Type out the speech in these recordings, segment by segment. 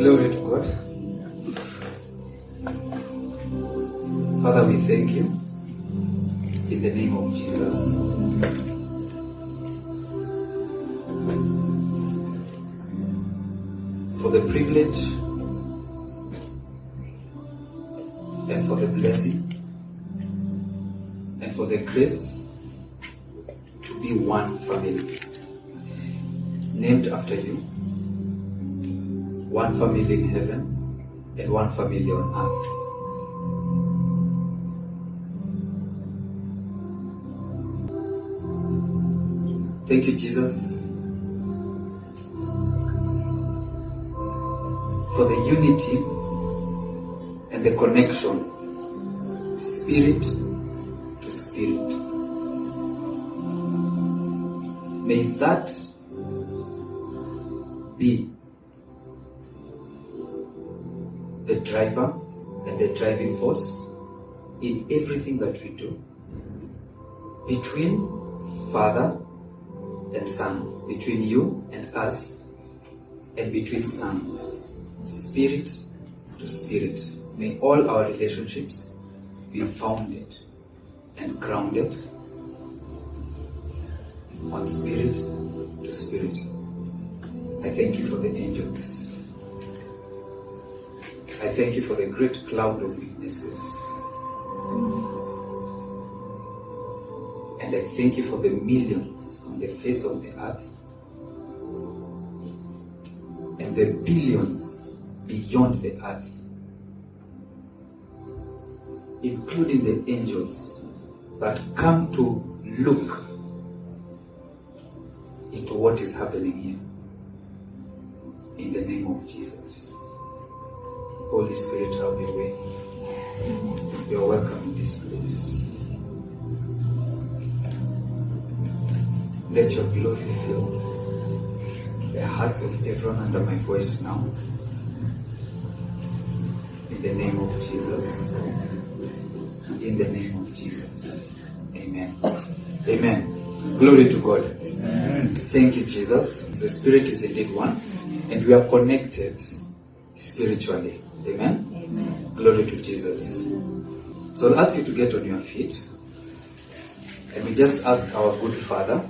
Glory to God. Father, we thank you in the name of Jesus. For the privilege and for the blessing and for the grace to be one family, named after you, one family in heaven and one family on earth. Thank you, Jesus, for the unity and the connection, spirit to spirit. May that be the driver and the driving force in everything that we do, between Father and Son, between you and us, and between sons, spirit to spirit. May all our relationships be founded and grounded on spirit to spirit. I thank you for the angels. I thank you for the great cloud of witnesses. And I thank you for the millions on the face of the earth and the billions beyond the earth, including the angels that come to look into what is happening here. In the name of Jesus. Holy Spirit, have your way. You are welcome in this place. Let your glory fill the hearts of everyone under my voice now. In the name of Jesus. In the name of Jesus. Amen. Amen. Glory to God. Amen. Thank you, Jesus. The Spirit is indeed one, and we are connected spiritually. Amen. Amen. Glory to Jesus. So I'll ask you to get on your feet, and we just ask our good Father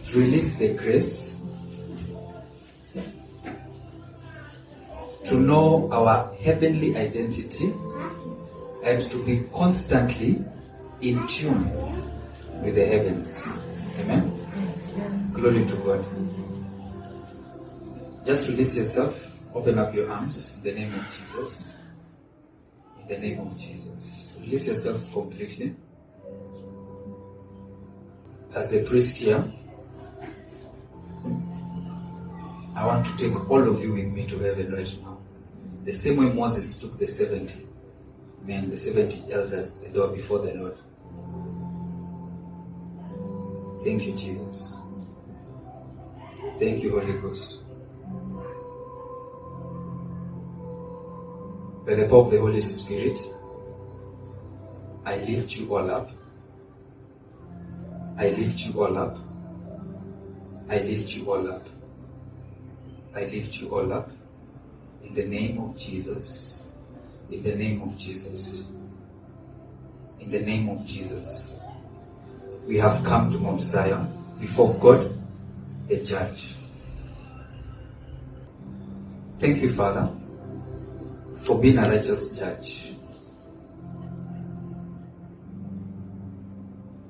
to release the grace to know our heavenly identity and to be constantly in tune with the heavens. Amen. Glory to God. Just release yourself. Open up your arms in the name of Jesus. In the name of Jesus. Release yourselves completely. As the priest here, I want to take all of you with me to heaven right now. The same way Moses took the 70 men, the 70 elders, they were before the Lord. Thank you, Jesus. Thank you, Holy Ghost. By the power of the Holy Spirit, I lift you all up. I lift you all up. I lift you all up. I lift you all up. In the name of Jesus. In the name of Jesus. In the name of Jesus. We have come to Mount Zion before God, the Judge. Thank you, Father, for being a righteous judge.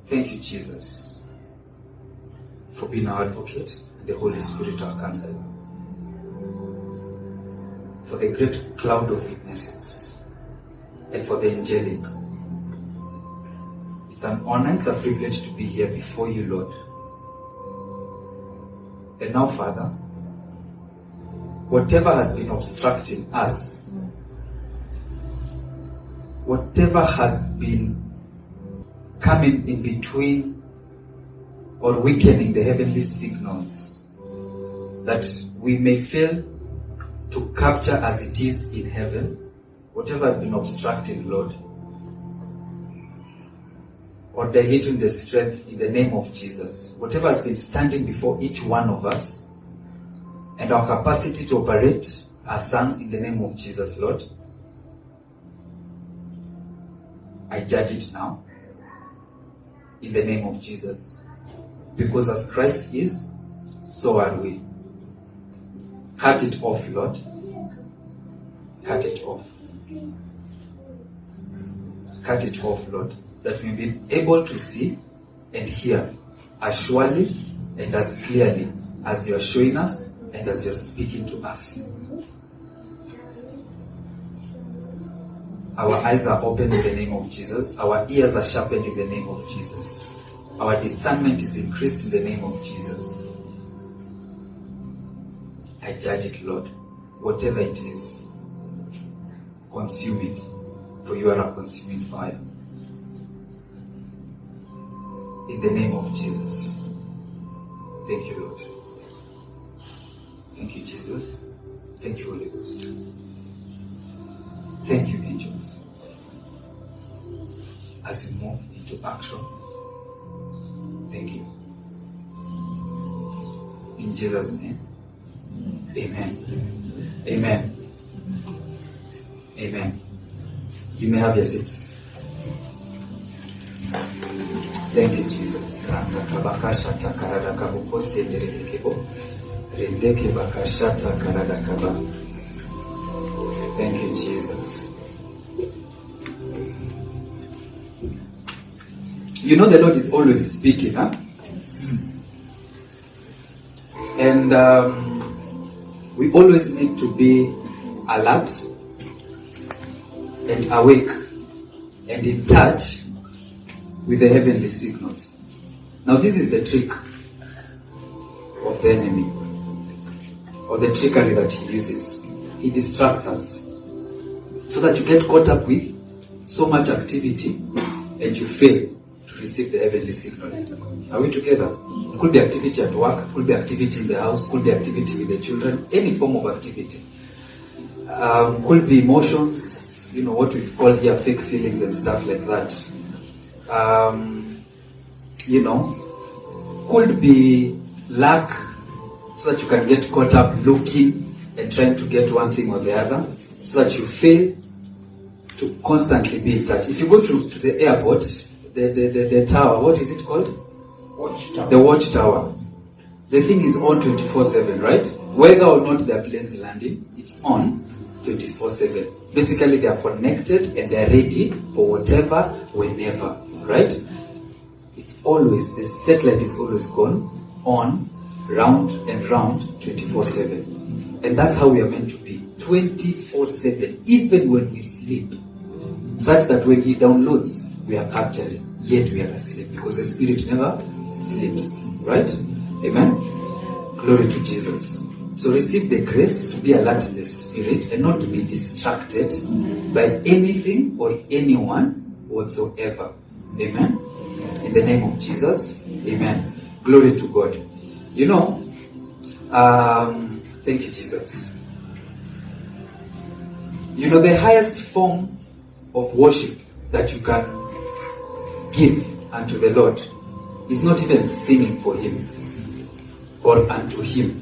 Thank you, Jesus, for being our advocate and the Holy Spirit our counselor. For the great cloud of witnesses and for the angelic. It's an honor, it's a privilege to be here before you, Lord. And now, Father, whatever has been obstructing us, whatever has been coming in between or weakening the heavenly signals that we may fail to capture as it is in heaven, whatever has been obstructing, Lord, or diluting the strength in the name of Jesus, whatever has been standing before each one of us and our capacity to operate our sons in the name of Jesus, Lord. I judge it now in the name of Jesus. Because as Christ is, so are we. Cut it off, Lord. Cut it off. Cut it off, Lord, that we be able to see and hear as surely and as clearly as you are showing us and as you are speaking to us. Our eyes are open in the name of Jesus. Our ears are sharpened in the name of Jesus. Our discernment is increased in the name of Jesus. I judge it, Lord. Whatever it is, consume it, for you are a consuming fire. In the name of Jesus. Thank you, Lord. Thank you, Jesus. Thank you, Holy Ghost. Thank you, angels. As you move into action, thank you. In Jesus' name, amen. Amen. Amen. You may have your seats. Thank you, Jesus. Thank you, Jesus. You know the Lord is always speaking, huh? And we always need to be alert and awake and in touch with the heavenly signals. Now this is the trick of the enemy, or the trickery that he uses. He distracts us so that you get caught up with so much activity and you fail to receive the heavenly signal. Are we together? It could be activity at work, it could be activity in the house, it could be activity with the children, any form of activity. Could be emotions, what we've called here fake feelings and stuff like that. Could be lack, so that you can get caught up looking and trying to get one thing or the other, so that you fail to constantly be in touch. If you go to the airport, the tower, what is it called? Watchtower. The watchtower. The thing is on 24/7, right? Whether or not the plane is landing, it's on 24/7. Basically, they are connected and they are ready for whatever, whenever, right? It's always, the satellite is always gone on, round and round, 24/7. And that's how we are meant to be, 24/7, even when we sleep. Such that when he downloads, we are capturing, yet we are asleep, because the spirit never sleeps, right? Amen? Glory to Jesus. So receive the grace to be alert in the spirit and not to be distracted by anything or anyone whatsoever. Amen? In the name of Jesus. Amen. Glory to God. Thank you, Jesus. The highest form of worship that you can give unto the Lord is not even singing for Him or unto Him.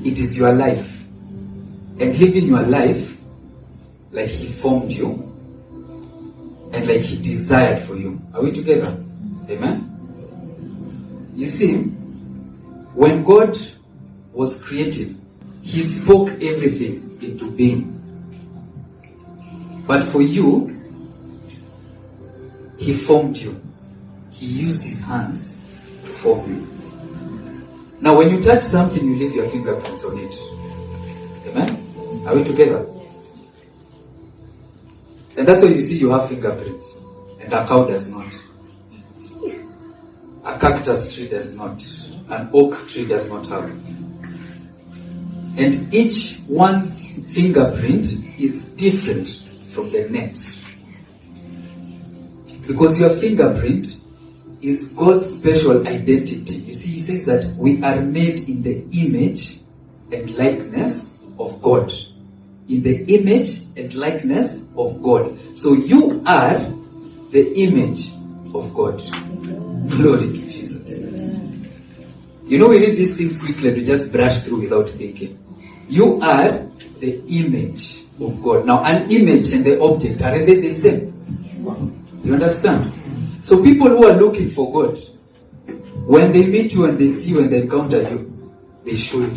It is your life. And living your life like He formed you and like He desired for you. Are we together? Amen? You see, when God was creating, He spoke everything into being. But for you, He formed you. He used His hands to form you. Now when you touch something, you leave your fingerprints on it. Amen? Are we together? And that's why you see you have fingerprints. And a cow does not. A cactus tree does not. An oak tree does not have. And each one's fingerprint is different from the next. Because your fingerprint is God's special identity. You see, He says that we are made in the image and likeness of God. In the image and likeness of God. So you are the image of God. Glory to Jesus. We read these things quickly and we just brush through without thinking. You are the image of God. Now, an image and the object, are they the same? You understand? So people who are looking for God, when they meet you and they see you and they encounter you, they should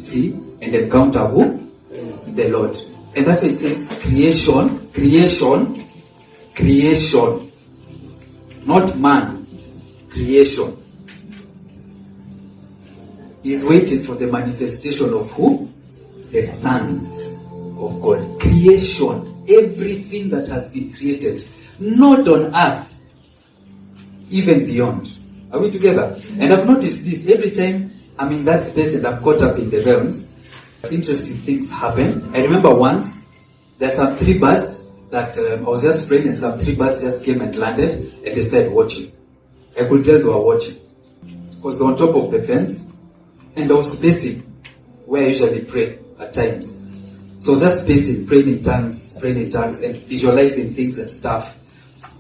see and encounter who? The Lord. And that's why it says creation. Not man, creation. Is waiting for the manifestation of who? The sons of God. Creation. Everything that has been created. Not on earth. Even beyond. Are we together? And I've noticed this. Every time I'm in that space and I'm caught up in the realms, interesting things happen. I remember once, there's some 3 birds that I was just praying and some 3 birds just came and landed and they started watching. I could tell they were watching. Because on top of the fence. And I was spacing where I usually pray at times. So I was just spacing, praying in tongues, and visualizing things and stuff.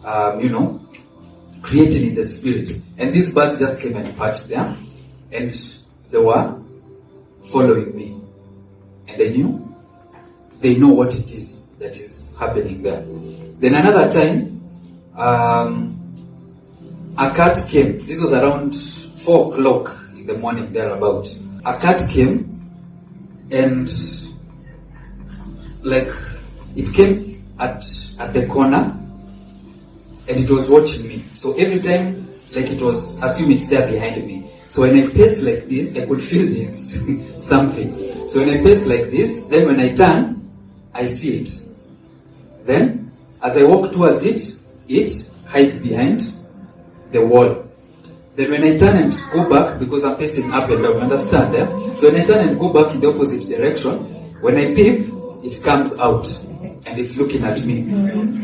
Creating in the spirit. And these birds just came and perched there. And they were following me. And I knew they know what it is that is happening there. Then another time, a cat came. This was around 4 o'clock. The morning thereabout. A cat came and it came at the corner and it was watching me. So every time it was assuming it's there behind me. So when I paced like this, I could feel this something. So when I paced like this, then when I turn, I see it. Then as I walk towards it, it hides behind the wall. Then when I turn and go back, because I'm pacing up and down, understand? So when I turn and go back in the opposite direction, when I peep, it comes out and it's looking at me.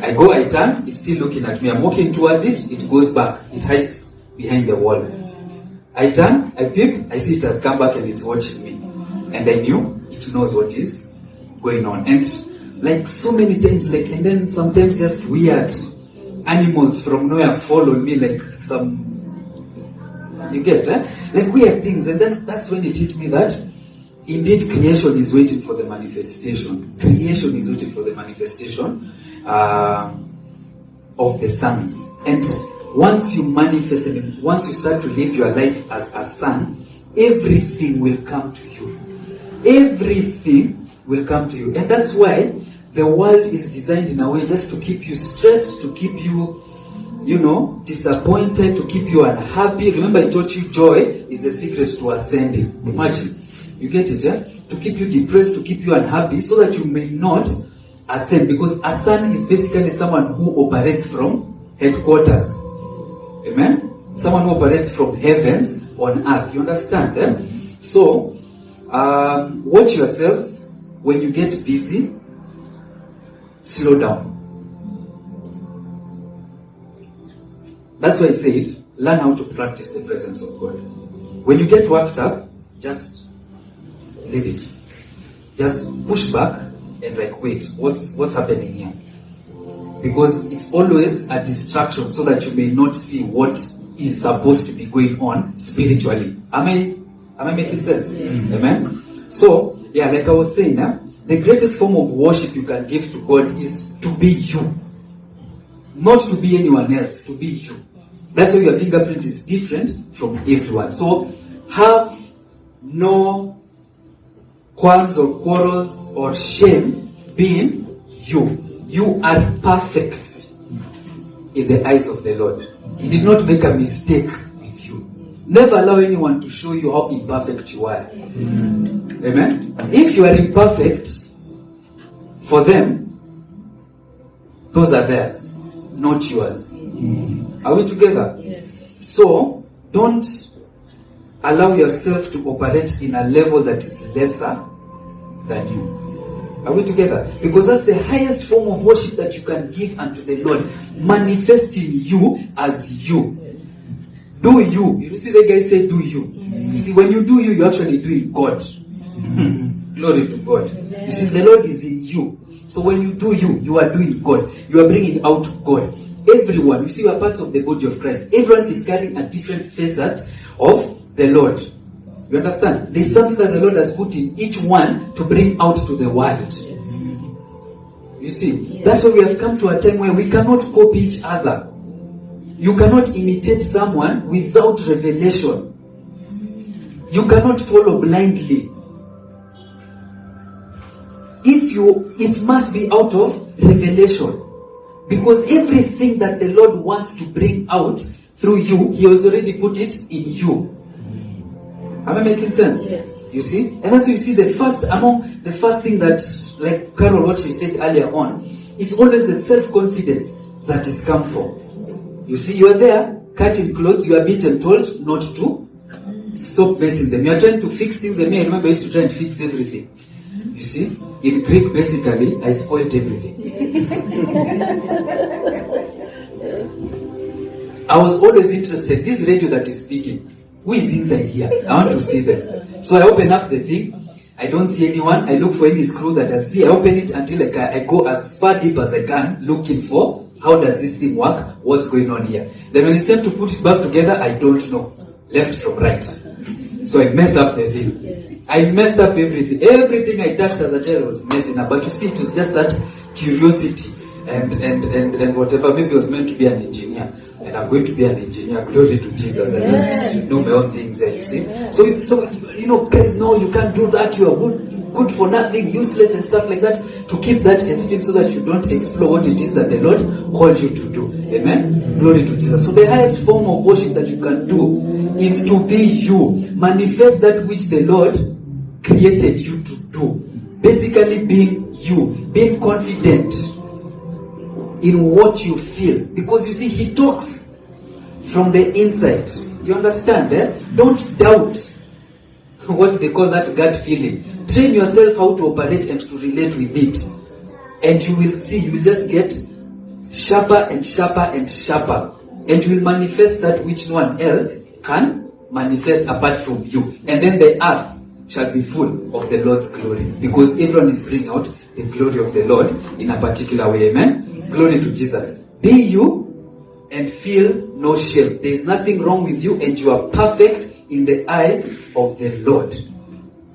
I go, I turn, it's still looking at me. I'm walking towards it, it goes back. It hides behind the wall. I turn, I peep, I see it has come back and it's watching me. And I knew it knows what is going on. And so many times, and then sometimes just weird animals from nowhere follow me some... You get weird things, and then that's when it hit me that indeed creation is waiting for the manifestation. Creation is waiting for the manifestation of the sons. And once you manifest and once you start to live your life as a son, everything will come to you. Everything will come to you. And that's why the world is designed in a way just to keep you stressed, to keep you disappointed, to keep you unhappy. Remember I taught you joy is the secret to ascending. Imagine. You get it, yeah? To keep you depressed, to keep you unhappy, so that you may not ascend. Because a son is basically someone who operates from headquarters. Amen? Someone who operates from heavens on earth. You understand, So, watch yourselves. When you get busy, slow down. That's why I said, learn how to practice the presence of God. When you get worked up, just leave it. Just push back and wait, what's happening here? Because it's always a distraction so that you may not see what is supposed to be going on spiritually. Am I making sense? Yes. Amen? So, like I was saying, the greatest form of worship you can give to God is to be you. Not to be anyone else, to be you. That's why your fingerprint is different from everyone. So, have no qualms or quarrels or shame being you. You are perfect in the eyes of the Lord. He did not make a mistake with you. Never allow anyone to show you how imperfect you are. Amen? If you are imperfect, for them, those are theirs, not yours. Are we together? Yes. So, don't allow yourself to operate in a level that is lesser than you. Are we together? Because that's the highest form of worship that you can give unto the Lord. Manifesting you as you. Do you. You see the guy say do you. You see, when you do you, you're actually doing God. Glory to God. You see, the Lord is in you. So when you do you, you are doing God. You are bringing out God. Everyone, you see, we are parts of the body of Christ. Everyone is carrying a different facet of the Lord. You understand? There's something that the Lord has put in each one to bring out to the world. You see, that's why we have come to a time where we cannot copy each other. You cannot imitate someone without revelation. You cannot follow blindly. It must be out of revelation. Because everything that the Lord wants to bring out through you, He has already put it in you. Am I making sense? Yes. You see? And that's why you see the first thing that, like Carol, what she said earlier on, it's always the self-confidence that is come from. You see, you are there, cutting clothes, you are being told not to stop messing them. You are trying to fix things, and I remember I used to try and fix everything. You see? In Greek, basically, I spoiled everything. I was always interested, this radio that is speaking, who is inside here? I want to see them. So I open up the thing, I don't see anyone, I look for any screw that I see, I open it until I go as far deep as I can, looking for how does this thing work, what's going on here. Then when it's time to put it back together, I don't know, left from right. So I mess up the thing. I messed up everything. Everything I touched as a child was messing up. But you see, it was just that curiosity and whatever. Maybe I was meant to be an engineer, and I'm going to be an engineer. Glory to Jesus. I just know my own things there, you see. So you know, guys, no, you can't do that. You are good for nothing, useless and stuff like that. To keep that esteem so that you don't explore what it is that the Lord called you to do. Amen? Glory to Jesus. So the highest form of worship that you can do is to be you. Manifest that which the Lord created you to do. Basically being you. Being confident in what you feel. Because you see, He talks from the inside. You understand? Don't doubt what they call that gut feeling. Train yourself how to operate and to relate with it. And you will see, you will just get sharper and sharper and sharper. And you will manifest that which no one else can manifest apart from you. And then the earth shall be full of the Lord's glory. Because everyone is bringing out the glory of the Lord in a particular way. Amen? Glory to Jesus. Be you and feel no shame. There is nothing wrong with you, and you are perfect in the eyes of the Lord.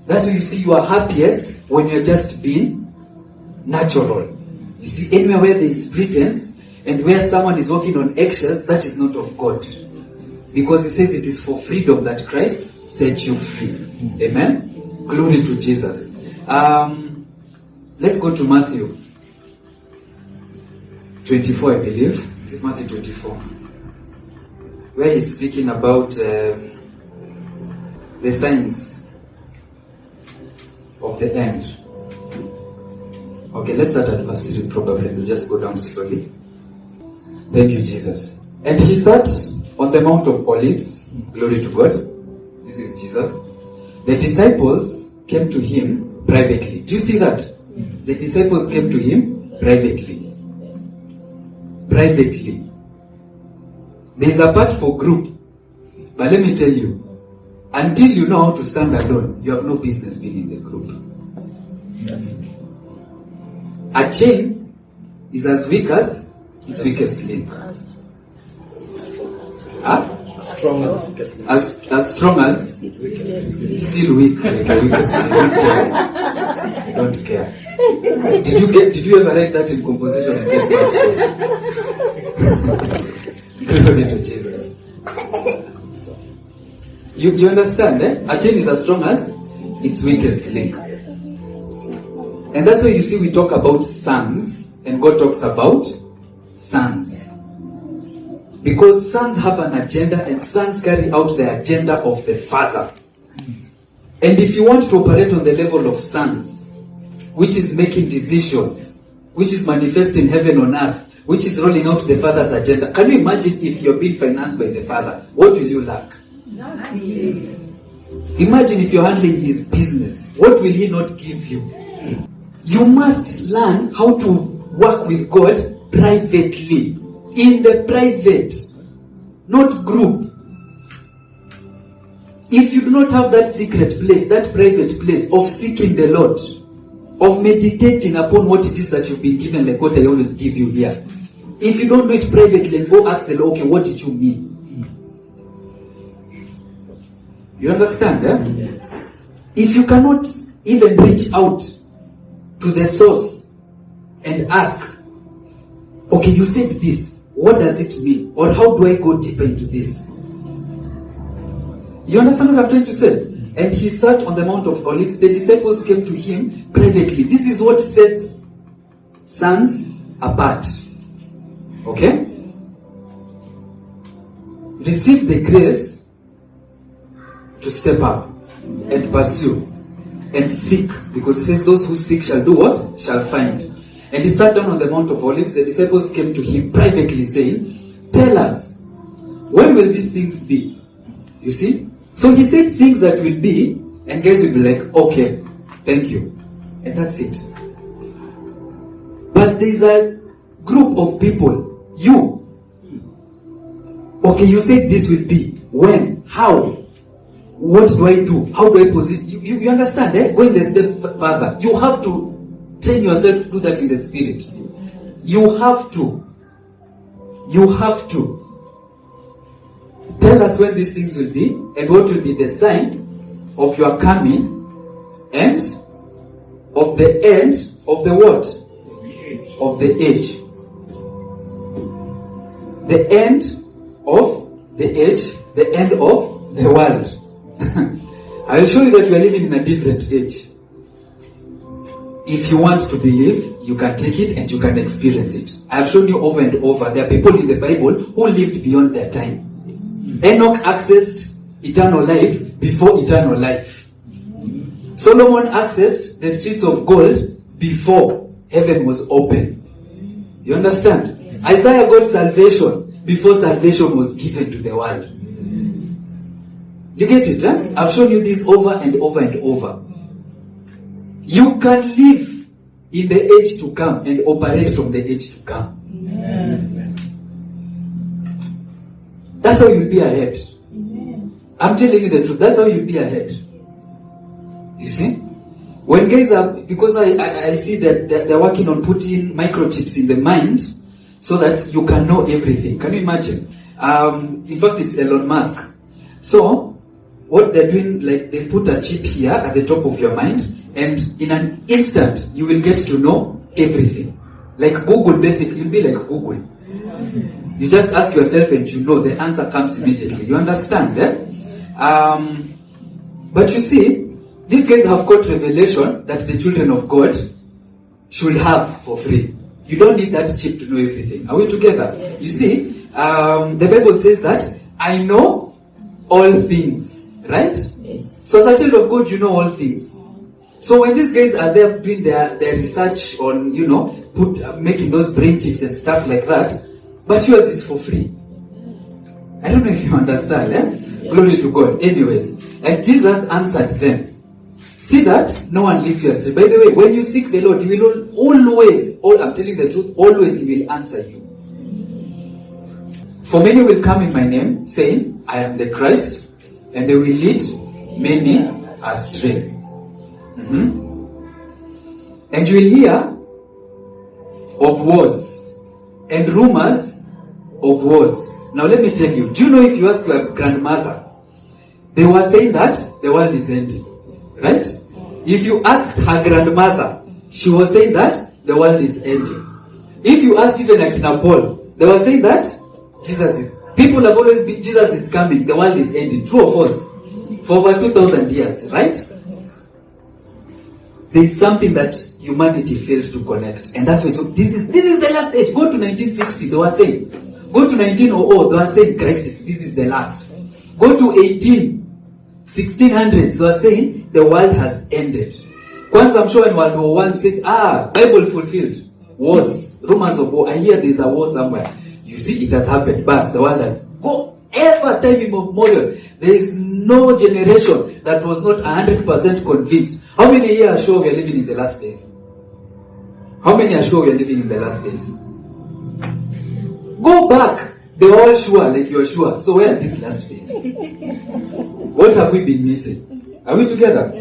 That's why you see you are happiest when you're just being natural. You see, anywhere where there is pretense and where someone is walking on eggshells, that is not of God. Because He says it is for freedom that Christ set you free. Amen? Glory to Jesus. Let's go to Matthew 24, I believe. This is Matthew 24. Where He's speaking about the signs of the end. Okay, let's start at verse 3 probably. We'll just go down slowly. Thank you, Jesus. And He sat on the Mount of Olives. Glory to God. This is Jesus. The disciples came to Him privately. Do you see that? Yes. The disciples came to Him privately. Privately. There is a part for group. But let me tell you, until you know how to stand alone, you have no business being in the group. Yes. A chain is as weak as its weakest link. Strong as its weakest link. As strong as its weakest link. It's still weak. Like the weakest link. Don't care. Did you ever write that in composition and get password? Glory to Jesus. You understand, A chain is as strong as its weakest link. And that's why you see we talk about sons, and God talks about sons. Because sons have an agenda, and sons carry out the agenda of the Father. And if you want to operate on the level of sons, which is making decisions, which is manifesting heaven on earth, which is rolling out the Father's agenda, can you imagine if you're being financed by the Father? What will you lack? Nothing. Imagine if you're handling His business. What will He not give you? You must learn how to work with God privately. In the private, not group. If you do not have that secret place, that private place of seeking the Lord, of meditating upon what it is that you've been given, like what I always give you here. If you don't do it privately, go ask the Lord, okay, what did you mean? You understand? If you cannot even reach out to the source and ask, okay, you said this, what does it mean? Or how do I go deeper into this? You understand what I'm trying to say? And he sat on the Mount of Olives. The disciples came to him privately. This is what sets sons apart. Okay? Receive the grace to step up and pursue and seek, because it says those who seek shall do what? Shall find. And he sat down on the Mount of Olives. The disciples came to him privately saying, tell us, when will these things be? You see? So he said things that will be, and guys will be like, okay, thank you. And that's it. But there's a group of people, you. Okay, you said this will be. When? How? What do I do? How do I position? You understand, eh? Going the step further. You have to train yourself to do that in the spirit. You have to. You have to. Tell us when these things will be, and what will be the sign of your coming, and of the end of the what? Of the age. The end of the age, the end of the world. I will show you that we are living in a different age. If you want to believe, you can take it and you can experience it. I have shown you over and over. There are people in the Bible who lived beyond their time. Enoch accessed eternal life before eternal life. Solomon accessed the streets of gold before heaven was open. You understand? Isaiah got salvation before salvation was given to the world. You get it, huh? I've shown you this over and over and over. You can live in the age to come and operate from the age to come. Amen. That's how you'll be ahead. Amen. I'm telling you the truth. That's how you'll be ahead. You see? When guys are, because I see that they're working on putting microchips in the mind so that you can know everything. Can you imagine? In fact, it's Elon Musk. So, what they're doing, like they put a chip here at the top of your mind, and in an instant, you will get to know everything. Like Google, basically, you'll be like Google. You just ask yourself and you know the answer comes immediately. You understand, eh? But you see, these guys have got revelation that the children of God should have for free. You don't need that chip to know everything. Are we together? Yes. You see, the Bible says that I know all things. Right? Yes. So as a child of God, you know all things. So when these guys are there doing their research on, making those brain chips and stuff like that, but yours is for free. I don't know if you understand, eh? Yes. Glory to God. Anyways, and Jesus answered them. See that no one leaves you astray. By the way, when you seek the Lord, He will always, I'm telling the truth, always He will answer you. For many will come in my name, saying, I am the Christ, and they will lead many astray. And you will hear of wars and rumors of wars. Now let me tell you, do you know, if you ask your grandmother, they were saying that the world is ending. Right? If you asked her grandmother, she was saying that the world is ending. If you asked even Akina Paul, they were saying that people have always been, Jesus is coming, the world is ending. True or false? For over 2,000 years, right? There is something that humanity failed to connect. And that's why, so this is the last age. Go to 1960, they were saying. Go to 1900, they were saying crisis, this is the last. Go to 1600s, they were saying the world has ended. Once I'm sure in World War I said, Bible fulfilled. Wars, rumors of war. I hear there's a war somewhere. You see, it has happened. But the world has ever time immemorial. There is no generation that was not 100% convinced. How many here are sure we are living in the last days? How many are sure we are living in the last days? Go back. They were all sure, like you are sure. So where are these last days? What have we been missing? Are we together?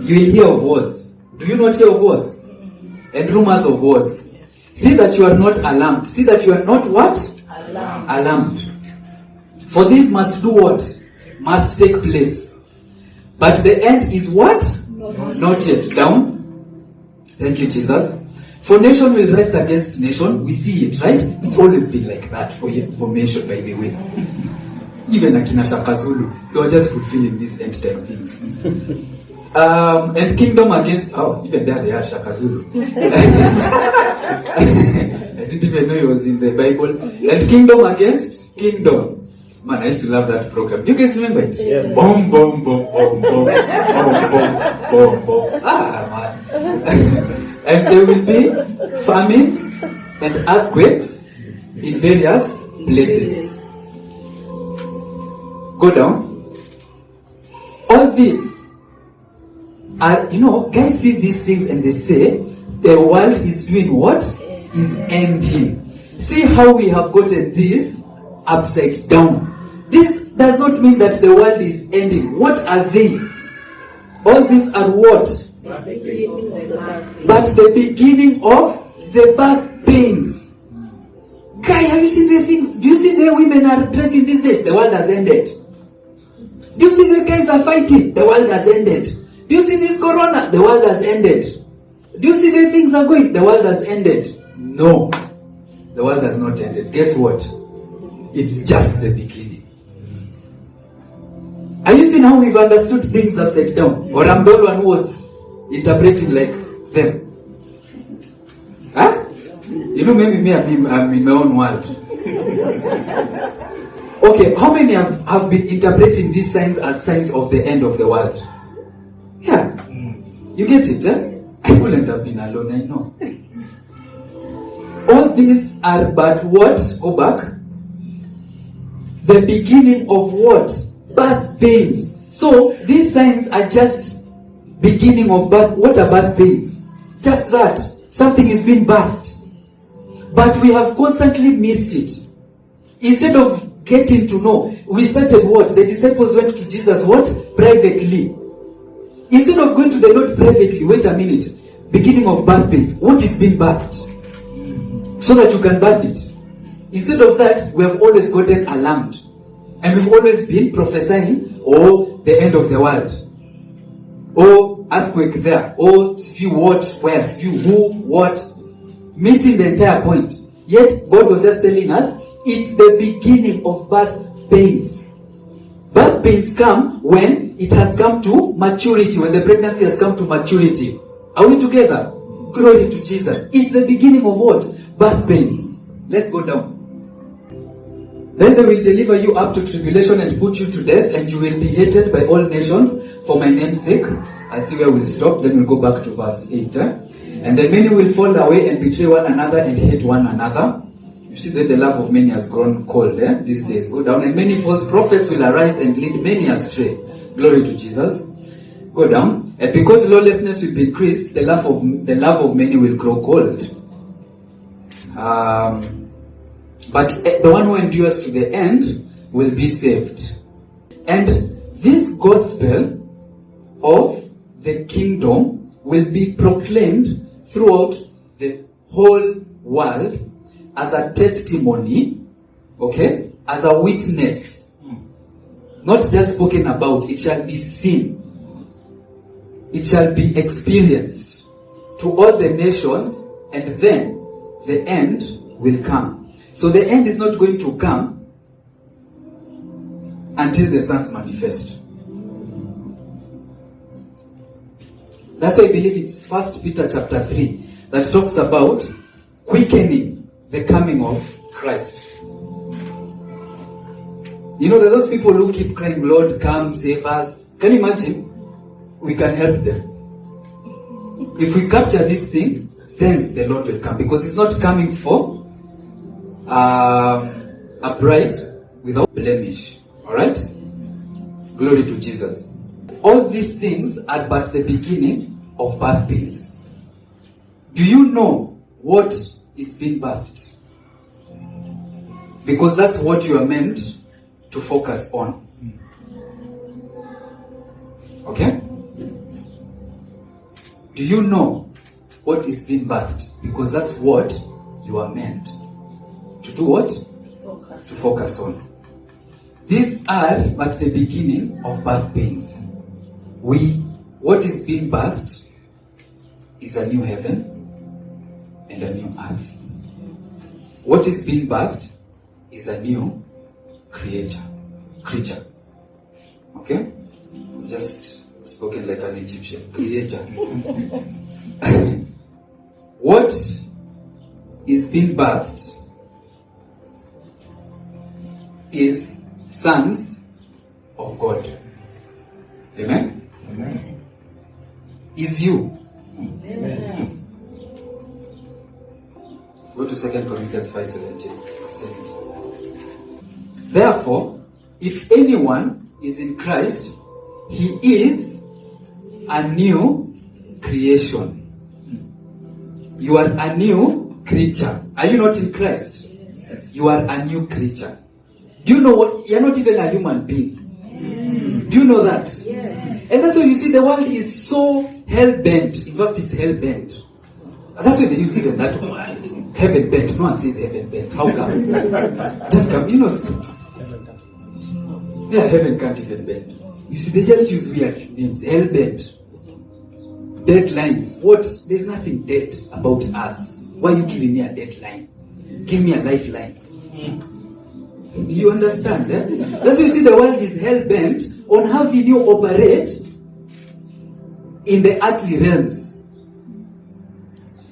You will hear of wars. Do you not hear of wars? And rumors of wars. See that you are not alarmed. See that you are not what? Alarmed. For these must do what? must take place. But the end is what? Not yet. Down. Thank you, Jesus. For nation will rise against nation. We see it, right? It's always been like that for information, by the way. Even Akina Shaka Zulu, they were just fulfilling these end time things. And kingdom against, even there they are Shaka Zulu. I didn't even know it was in the Bible. And kingdom against kingdom. Man, I used to love that program. Do you guys remember it? Yes. Boom, boom, boom, boom, boom, boom, boom, boom, boom. Man. And there will be famines and earthquakes in various places. Go down. All these are, guys see these things and they say, the world is doing what? Is ending. See how we have gotten this upside down. This does not mean that the world is ending. What are they? All these are what? But the beginning of the birth pains. Guy, have you seen the things? Do you see the women are dressing these days? The world has ended. Do you see the guys are fighting? The world has ended. Do you see this corona? The world has ended. Do you see the things are going? The world has ended. No. The world has not ended. Guess what? It's just the beginning. Are you seeing how we've understood things upside down? Or I'm the one who was interpreting like them? Huh? Maybe me, I'm in my own world. Okay, how many have been interpreting these signs as signs of the end of the world? Yeah. You get it, eh? I wouldn't have been alone, I know. All these are but what? Go back. The beginning of what? Birth pains. So, these signs are just beginning of birth. What are birth pains? Just that. Something is being birthed. But we have constantly missed it. Instead of getting to know, we started what? The disciples went to Jesus what? Privately. Instead of going to the Lord privately, wait a minute. Beginning of birth pains. What is being birthed? So that you can birth it. Instead of that, we have always gotten alarmed. And we've always been prophesying, the end of the world. Earthquake there. Spew what, where, spew who, what. Missing the entire point. Yet, God was just telling us, it's the beginning of birth pains. Birth pains come when it has come to maturity, when the pregnancy has come to maturity. Are we together? Glory to Jesus. It's the beginning of what? Birth pains. Let's go down. Then they will deliver you up to tribulation and put you to death, and you will be hated by all nations for my name's sake. I'll see where we'll stop, then we'll go back to verse 8. And then many will fall away and betray one another and hate one another. You see that the love of many has grown cold these days. Go down. And many false prophets will arise and lead many astray. Glory to Jesus. Go down. And because lawlessness will be increased, the love of many will grow cold. But the one who endures to the end will be saved. And this gospel of the kingdom will be proclaimed throughout the whole world as a testimony, as a witness. Not just spoken about, it shall be seen. It shall be experienced to all the nations, and then the end will come. So the end is not going to come until the sons manifest. That's why I believe it's 1 Peter chapter 3 that talks about quickening the coming of Christ. There are those people who keep crying, Lord, come, save us. Can you imagine? We can help them. If we capture this thing, then the Lord will come. Because it's not coming for a bride without blemish. Alright? Glory to Jesus. All these things are but the beginning of birth pains. Do you know what is being birthed? Because that's what you are meant to focus on. Okay? Do you know what is being birthed? Because that's what you are meant to do what? To focus on. These are but the beginning of birth pains. What is being birthed is a new heaven and a new earth. What is being birthed is a new creature. Okay? Just spoken like an Egyptian. Creator. What is being birthed is sons of God. Amen? Amen. Is you. Amen. Go to 2 Corinthians 5:17. Therefore, if anyone is in Christ, he is a new creation. You are a new creature. Are you not in Christ? Yes. You are a new creature. Do you know what? You're not even a human being. Do you know that? Yes. And that's why you see the world is so hell-bent. In fact, it's hell-bent. That's why they use even that word. Heaven-bent. No one says heaven-bent. How come? Just come. You know, yeah, heaven can't even bend. You see, they just use weird names. Hell-bent. Deadlines. What? There's nothing dead about us. Why are you giving me a deadline? Give me a lifeline. You understand? Eh? That's why you see the world is hell-bent on how will you operate in the earthly realms.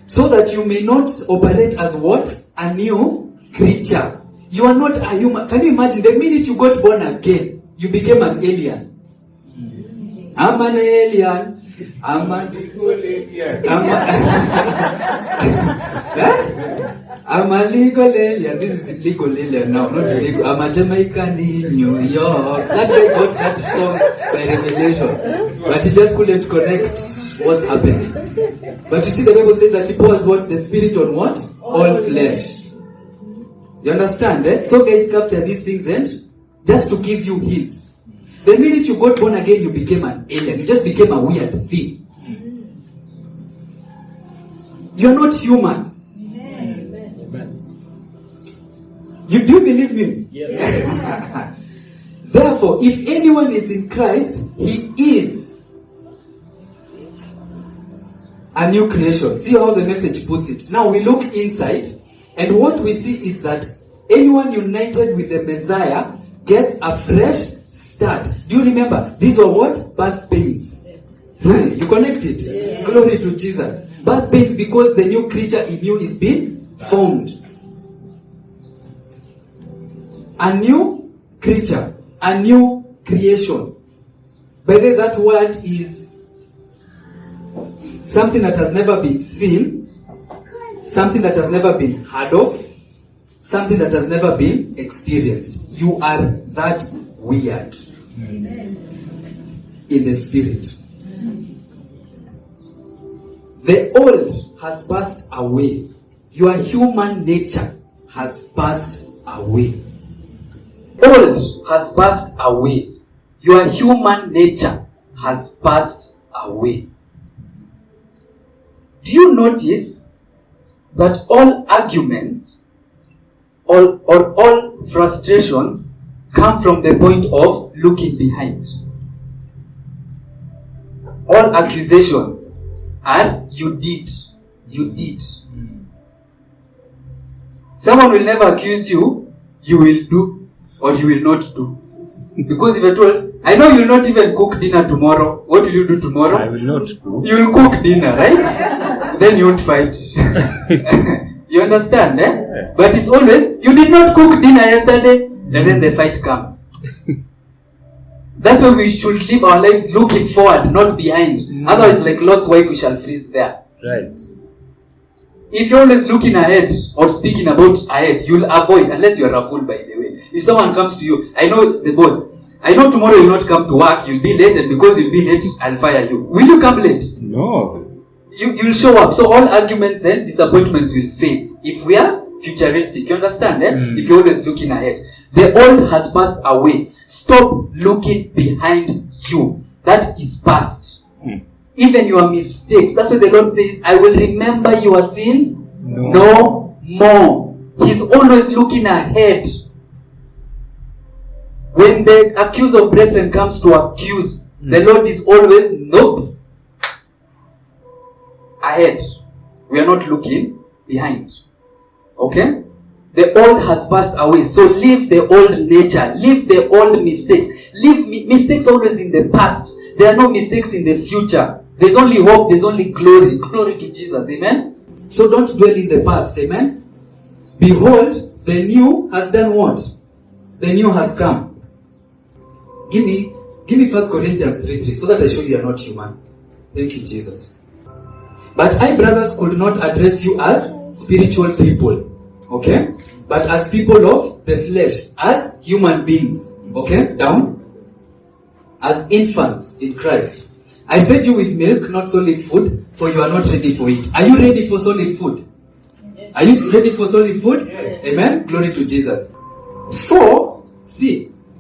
So that you may not operate as what? A new creature. You are not a human. Can you imagine the minute you got born again, you became an alien? I'm an alien. I'm a legal alien. I'm a legal alien. This is legal alien now, not illegal. I'm a Jamaican in New York. That guy got that song by revelation, but he just couldn't connect what's happening. But you see, the Bible says that he pours what? The Spirit on what? All flesh. You understand? Eh? So guys, capture these things and just to give you hints. The minute you got born again, you became an alien. You just became a weird thing. You're not human. Amen. Do you believe me? Yes. Therefore, if anyone is in Christ, he is a new creation. See how the message puts it. Now we look inside, and what we see is that anyone united with the Messiah gets a fresh start. Do you remember? These were what? Birth pains. Yes. You connect it? Yes. Glory to Jesus. Birth pains because the new creature in you is being formed. A new creature. A new creation. By the way, that word is something that has never been seen, something that has never been heard of, something that has never been experienced. You are that weird. Amen. In the spirit. The old has passed away. Your human nature has passed away. Old has passed away. Your human nature has passed away. Do you notice that all arguments or all frustrations come from the point of looking behind? All accusations are you did. Someone will never accuse you, you will do or you will not do. Because if you're told, I know you will not even cook dinner tomorrow, what will you do tomorrow? I will not cook. You will cook dinner, right? Then you won't fight. You understand, eh? Yeah. But it's always, you did not cook dinner yesterday, and then the fight comes. That's why we should live our lives looking forward, not behind. Otherwise, like Lot's wife, we shall freeze there. Right. If you're always looking ahead or speaking about ahead, you'll avoid, unless you are a fool, by the way. If someone comes to you, I know the boss, I know tomorrow you'll not come to work, you'll be late, and because you'll be late, I'll fire you. Will you come late? No. You'll show up. So all arguments and disappointments will fail. If we are futuristic, you understand? Eh? If you're always looking ahead. The old has passed away. Stop looking behind you. That is past. Even your mistakes. That's what the Lord says. I will remember your sins no more. He's always looking ahead. When the accuser of brethren comes to accuse, the Lord is always, nope, ahead. We are not looking behind. Okay? The old has passed away. So leave the old nature. Leave the old mistakes. Leave mistakes always in the past. There are no mistakes in the future. There's only hope. There's only glory. Glory to Jesus. Amen? So don't dwell in the past. Amen? Behold, the new has done what? The new has come. Give me 1 Corinthians 3:3 so that I show you are not human. Thank you, Jesus. But I, brothers, could not address you as spiritual people. Okay? But as people of the flesh, as human beings. Okay? Down. As infants in Christ. I fed you with milk, not solid food, for you are not ready for it. Are you ready for solid food? Are you ready for solid food? Yes. Amen? Glory to Jesus.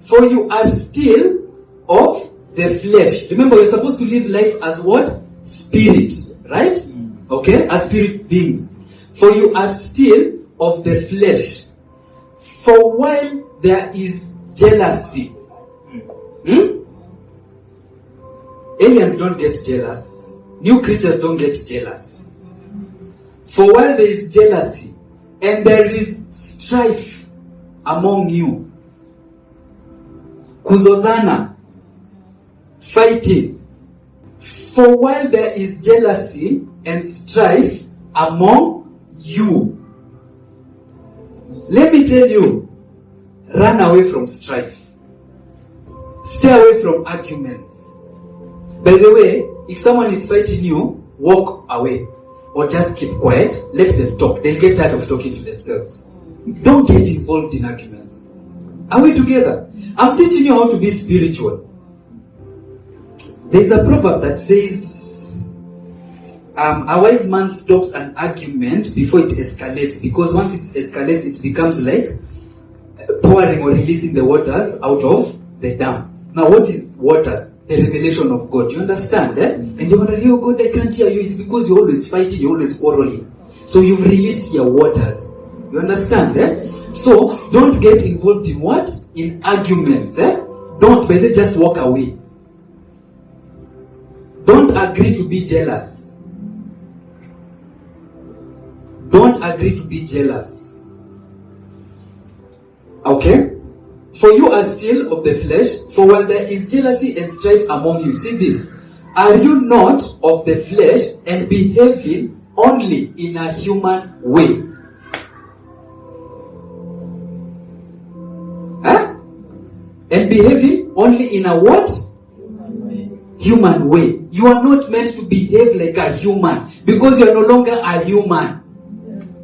For you are still of the flesh. Remember, you're supposed to live life as what? Spirit. Right? Okay? As spirit beings. For you are still of the flesh. For while there is jealousy. Aliens don't get jealous. New creatures don't get jealous. For while there is jealousy and there is strife among you, kuzozana, fighting. For while there is jealousy and strife among you, let me tell you, run away from strife. Stay away from arguments. By the way, if someone is fighting you, walk away. Or just keep quiet, let them talk. They'll get tired of talking to themselves. Don't get involved in arguments. Are we together? I'm teaching you how to be spiritual. There's a proverb that says, a wise man stops an argument before it escalates, because once it escalates, it becomes like pouring or releasing the waters out of the dam. Now, what is waters? The revelation of God. You understand? And you wonder, oh God, I can't hear you. It's because you're always fighting, you're always quarreling. So you've released your waters. You understand? So don't get involved in what? In arguments. Don't, but they just walk away. Don't agree to be jealous. Don't agree to be jealous. Okay? For you are still of the flesh, for while there is jealousy and strife among you. See this. Are you not of the flesh and behaving only in a human way? And behaving only in a what? Human way. You are not meant to behave like a human, because you are no longer a human.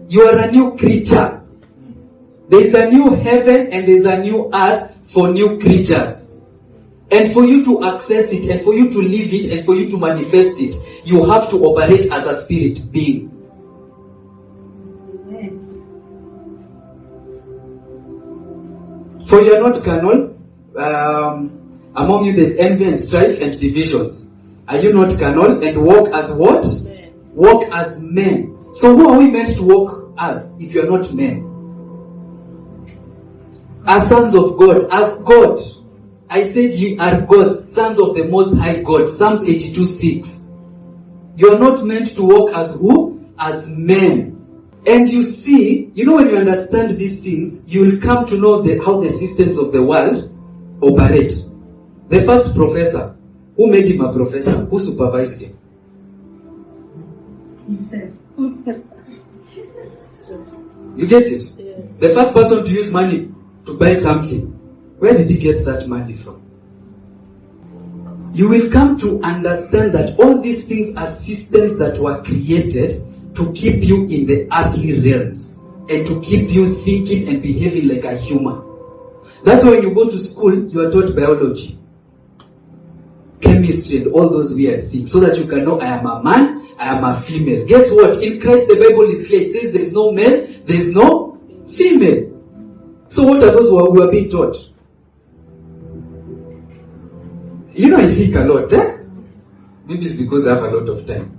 You are a new creature. There is a new heaven and there is a new earth for new creatures. And for you to access it, and for you to live it, and for you to manifest it, you have to operate as a spirit being. For you are not carnal. Among you there is envy and strife and divisions. Are you not carnal and walk as what? Men. Walk as men. So who are we meant to walk as if you are not men? As sons of God, as God. I said ye are gods, sons of the Most High God. Psalms 82:6. You are not meant to walk as who? As men. And you see, when you understand these things, you will come to know how the systems of the world operate. The first professor, who made him a professor? Who supervised him? You get it? Yes. The first person to use money to buy something, where did he get that money from? You will come to understand that all these things are systems that were created to keep you in the earthly realms and to keep you thinking and behaving like a human. That's why when you go to school, you are taught biology, chemistry, and all those weird things, so that you can know I am a man, I am a female. Guess what? In Christ, the Bible is clear. It says there is no male, there is no female. So what are those who are being taught? I think a lot. Maybe it's because I have a lot of time.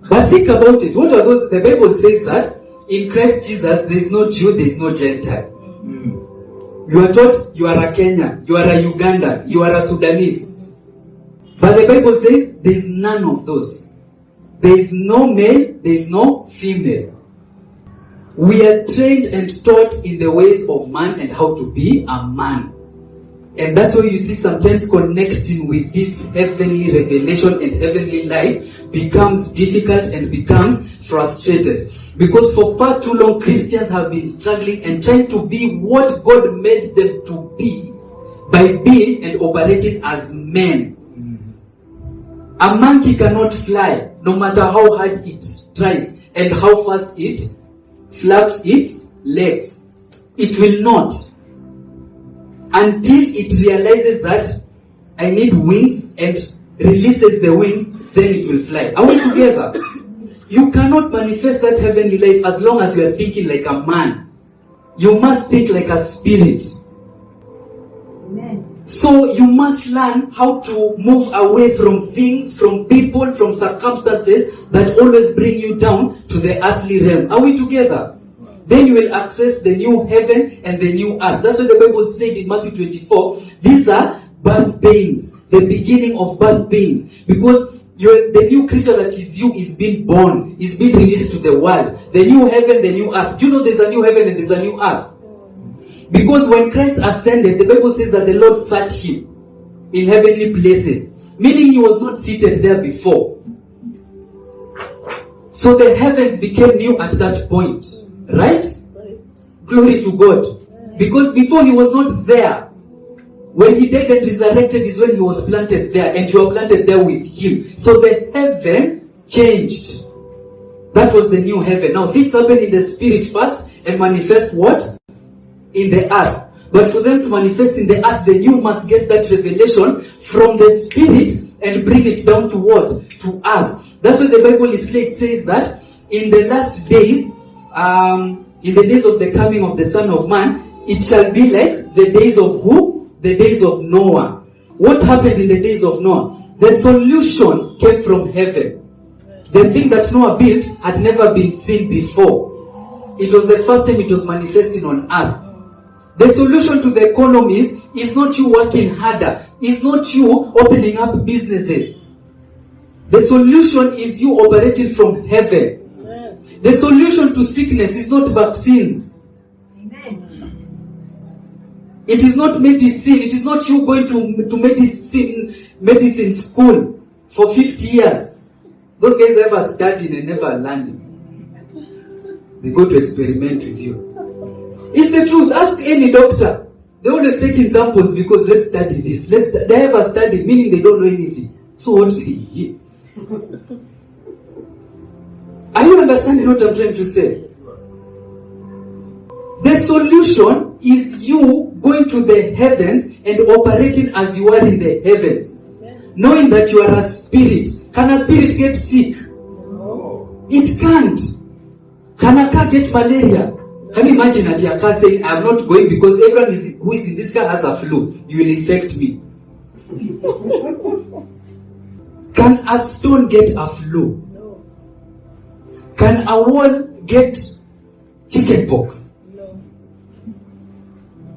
But think about it. What are those? The Bible says that in Christ Jesus, there is no Jew, there is no Gentile. You are taught you are a Kenyan, you are a Uganda, you are a Sudanese. But the Bible says there is none of those. There is no male, there is no female. We are trained and taught in the ways of man and how to be a man. And that's why you see sometimes connecting with this heavenly revelation and heavenly life becomes difficult and becomes frustrated. Because for far too long Christians have been struggling and trying to be what God made them to be by being and operating as men. A monkey cannot fly no matter how hard it tries and how fast it flaps its legs. It will not. Until it realizes that I need wings and releases the wings, then it will fly. Are we together? You cannot manifest that heavenly life as long as you are thinking like a man. You must think like a spirit. Amen. So you must learn how to move away from things, from people, from circumstances that always bring you down to the earthly realm. Are we together? Then you will access the new heaven and the new earth. That's what the Bible said in Matthew 24. These are birth pains, the beginning of birth pains. Because the new creature that is you is being born, is being released to the world. The new heaven, the new earth. Do you know there's a new heaven and there's a new earth? Because when Christ ascended, the Bible says that the Lord sat him in heavenly places. Meaning he was not seated there before. So the heavens became new at that point. Right? Glory to God. Because before he was not there. When he died and resurrected is when he was planted there. And you are planted there with him. So the heaven changed. That was the new heaven. Now things happen in the spirit first and manifest what? In the earth. But for them to manifest in the earth, then you must get that revelation from the spirit and bring it down to what? To earth. That's why the Bible is clear. It says that in the last days, in the days of the coming of the Son of Man, it shall be like the days of who? The days of Noah. What happened in the days of Noah? The solution came from heaven. The thing that Noah built had never been seen before. It was the first time it was manifesting on earth. The solution to the economies is not you working harder. It's not you opening up businesses. The solution is you operating from heaven. The solution to sickness is not vaccines. Amen. It is not medicine. It is not you going to medicine school for 50 years. Those guys ever studying and never learning. They go to experiment with you. It's the truth. Ask any doctor. They always take examples because let's study this. They ever studied, meaning they don't know anything. So what do they hear? Are you understanding what I'm trying to say? The solution is you going to the heavens and operating as you are in the heavens. Knowing that you are a spirit. Can a spirit get sick? No. It can't. Can a car get malaria? Can you imagine that your car saying, I'm not going because everyone who is in this car has a flu. You will infect me. Can a stone get a flu? No. Can a wall get chicken pox? No.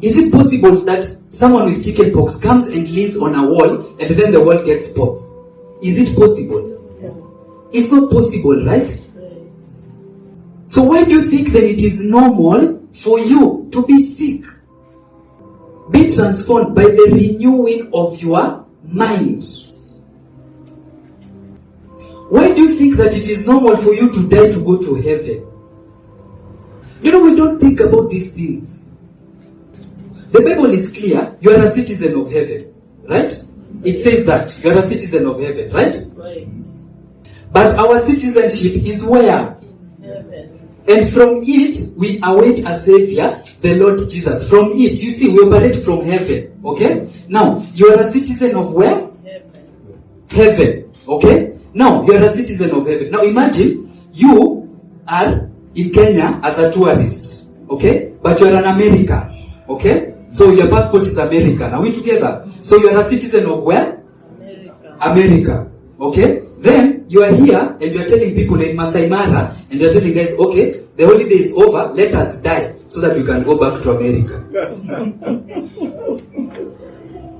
Is it possible that someone with chicken pox comes and leans on a wall and then the wall gets spots? Is it possible? No. It's not possible, right? So why do you think that it is normal for you to be sick? Be transformed by the renewing of your mind. Why do you think that it is normal for you to die to go to heaven? You know, we don't think about these things. The Bible is clear. You are a citizen of heaven. Right? It says that. You are a citizen of heaven. Right? Right. But our citizenship is where? And from it, we await a Savior, the Lord Jesus. From it, you see, we operate from heaven. Okay? Now, you are a citizen of where? Heaven. Okay? Now, you are a citizen of heaven. Now, imagine, you are in Kenya as a tourist. Okay? But you are in America. Okay? So, your passport is American. Are we together? So, you are a citizen of where? America. Okay? Then you are here and you are telling people in Masai Mara and you are telling guys, okay, the holiday is over, let us die. so that we can go back to America.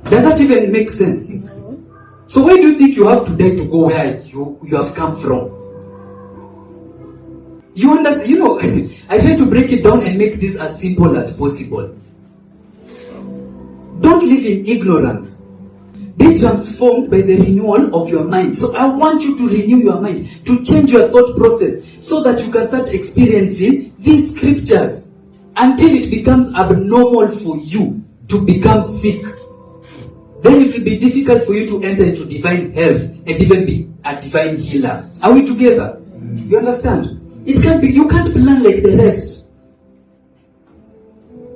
Does that even make sense? So why do you think you have to die to go where you have come from? You understand? You know, I try to break it down and make this as simple as possible. Don't live in ignorance. Be transformed by the renewal of your mind. So I want you to renew your mind, to change your thought process, so that you can start experiencing these scriptures until it becomes abnormal for you to become sick. Then it will be difficult for you to enter into divine health and even be a divine healer. Are we together? You understand? It can't be, you can't plan like the rest.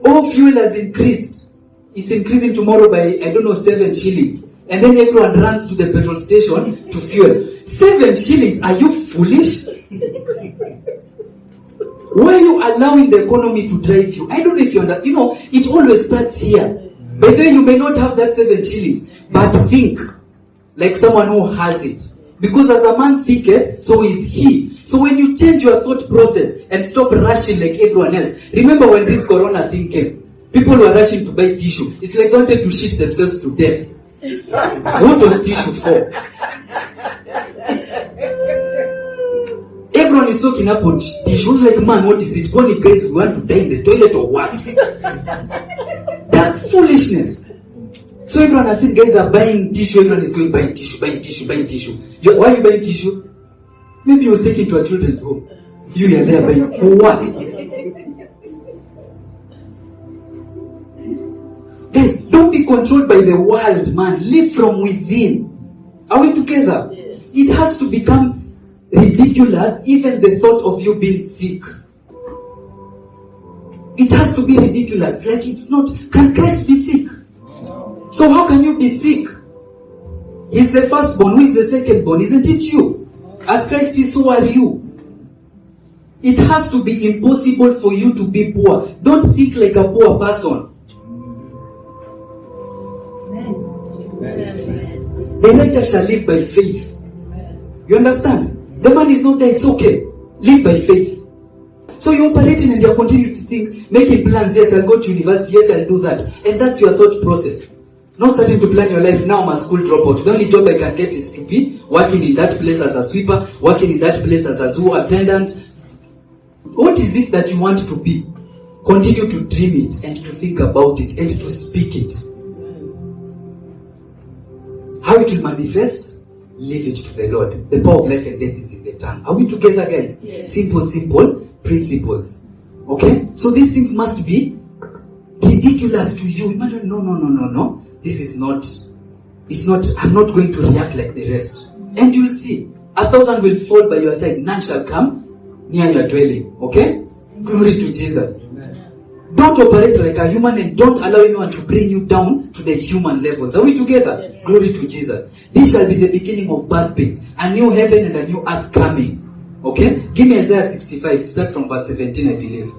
All fuel has increased. It's increasing tomorrow by, 7 shillings. And then everyone runs to the petrol station to fuel. 7 shillings? Are you foolish? Why are you allowing the economy to drive you? I don't know if you understand. You know, it always starts here. By the way, you may not have that 7 shillings, but think like someone who has it. Because as a man thinketh, so is he. So when you change your thought process and stop rushing like everyone else. Remember when this corona thing came? People were rushing to buy tissue. It's like they wanted to shit themselves to death. What was tissue for? Everyone is talking about tissue. Like, man, what is it? Only guys who want to die in the toilet or what? That's foolishness. So everyone has seen guys are buying tissue. Everyone is going buying tissue. Why are you buying tissue? Maybe you was taken to a children's home. You are there buying for what? Guys, don't be controlled by the world, man. Live from within. Are we together? Yes. It has to become ridiculous, even the thought of you being sick. It has to be ridiculous. Like it's not. Can Christ be sick? So how can you be sick? He's the firstborn. Who is the secondborn? Isn't it you? As Christ is, so are you. It has to be impossible for you to be poor. Don't think like a poor person. The righteous shall live by faith. You understand? The man is not there, it's okay. Live by faith. So you're operating and you're continuing to think, making plans, yes, I'll go to university, yes, I'll do that. And that's your thought process. Not starting to plan your life, now I'm a school dropout. The only job I can get is to be working in that place as a sweeper, working in that place as a zoo attendant. What is it that you want to be? Continue to dream it and to think about it and to speak it. How it will manifest? Leave it to the Lord. The power of life and death is in the tongue. Are we together, guys? Yes. Simple principles. Okay? So these things must be ridiculous to you. Imagine, no. This is not, I'm not going to react like the rest. And you'll see, 1,000 will fall by your side, none shall come near your dwelling. Okay? Glory to Jesus. Don't operate like a human and don't allow anyone to bring you down to the human levels. Are we together? Yes. Glory to Jesus. This shall be the beginning of birth pains. A new heaven and a new earth coming. Okay? Give me Isaiah 65. Start from verse 17, I believe.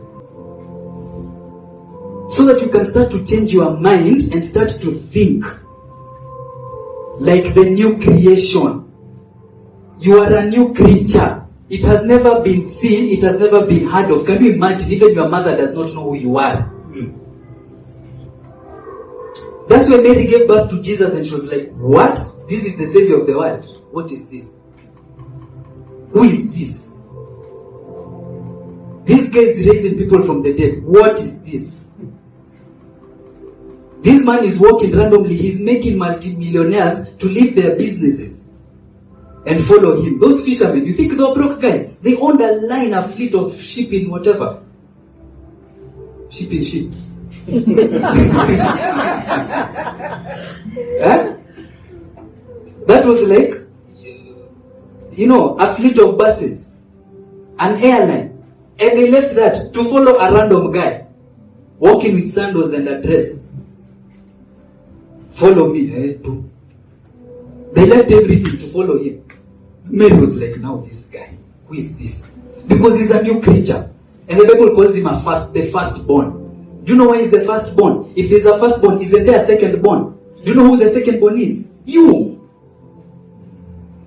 So that you can start to change your mind and start to think like the new creation. You are a new creature. It has never been seen. It has never been heard of. Can you imagine? Even your mother does not know who you are. That's when Mary gave birth to Jesus and she was like, what? This is the Savior of the world. What is this? Who is this? This guy is raising people from the dead. What is this? This man is walking randomly. He's making multi-millionaires to leave their businesses and follow him. Those fishermen, you think they were broke guys? They owned a line, a fleet of ship in whatever. Ship in ship. That was like, a fleet of buses, an airline. And they left that to follow a random guy walking with sandals and a dress. Follow me. They left everything to follow him. Mary was like, now this guy, who is this? Because he's a new creature. And the Bible calls him the firstborn. Do you know why he's the firstborn? If there's a firstborn, isn't there a secondborn? Do you know who the secondborn is? You.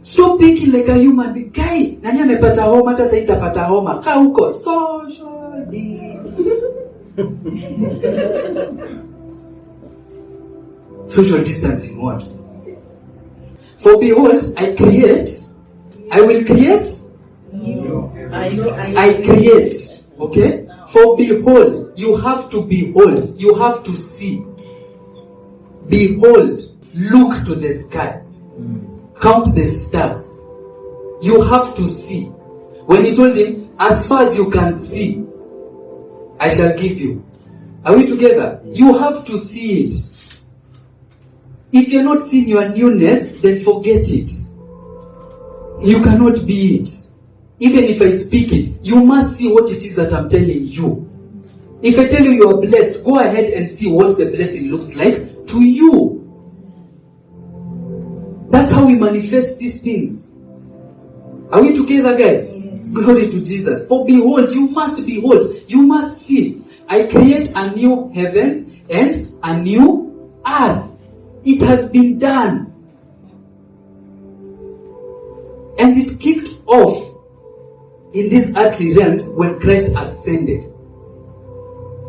Stop thinking like a human being. Guy, nani amepata homa, hata sasa itapata homa. Kaa huko. Socially. Social distancing, what? For behold, I will create, I create. Okay? For behold, you have to behold, you have to see. Behold, look to the sky, count the stars. You have to see. When he told him, as far as you can see, I shall give you. Are we together? You have to see it. If you're not seeing your newness, then forget it. You cannot be it. Even if I speak it, you must see what it is that I'm telling you. If I tell you you are blessed, go ahead and see what the blessing looks like to you. That's how we manifest these things. Are we together, guys? Glory to Jesus. For behold, you must behold. You must see. I create a new heaven and a new earth. It has been done. And it kicked off in these earthly realms when Christ ascended.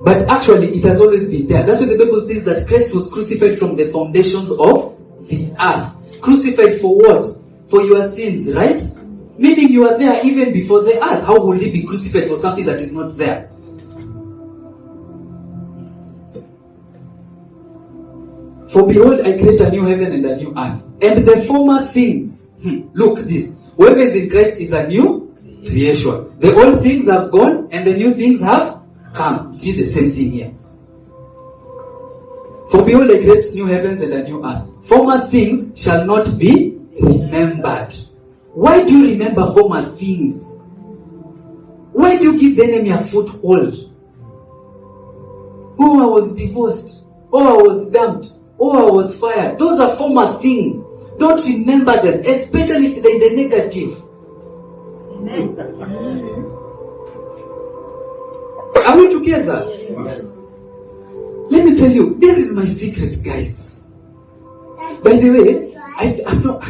But actually, it has always been there. That's why the Bible says that Christ was crucified from the foundations of the earth. Crucified for what? For your sins, right? Meaning you are there even before the earth. How will he be crucified for something that is not there? For behold, I create a new heaven and a new earth. And the former things, look this, whoever is in Christ is a new creation. The old things have gone and the new things have come. See the same thing here. For behold, I create new heavens and a new earth. Former things shall not be remembered. Why do you remember former things? Why do you give the enemy a foothold? Oh, I was divorced. Oh, I was dumped. Oh, I was fired. Those are former things. Don't remember them, especially if they're in the negative. Amen. Are we together? Yes. Let me tell you, this is my secret, guys. By the way, I'm not...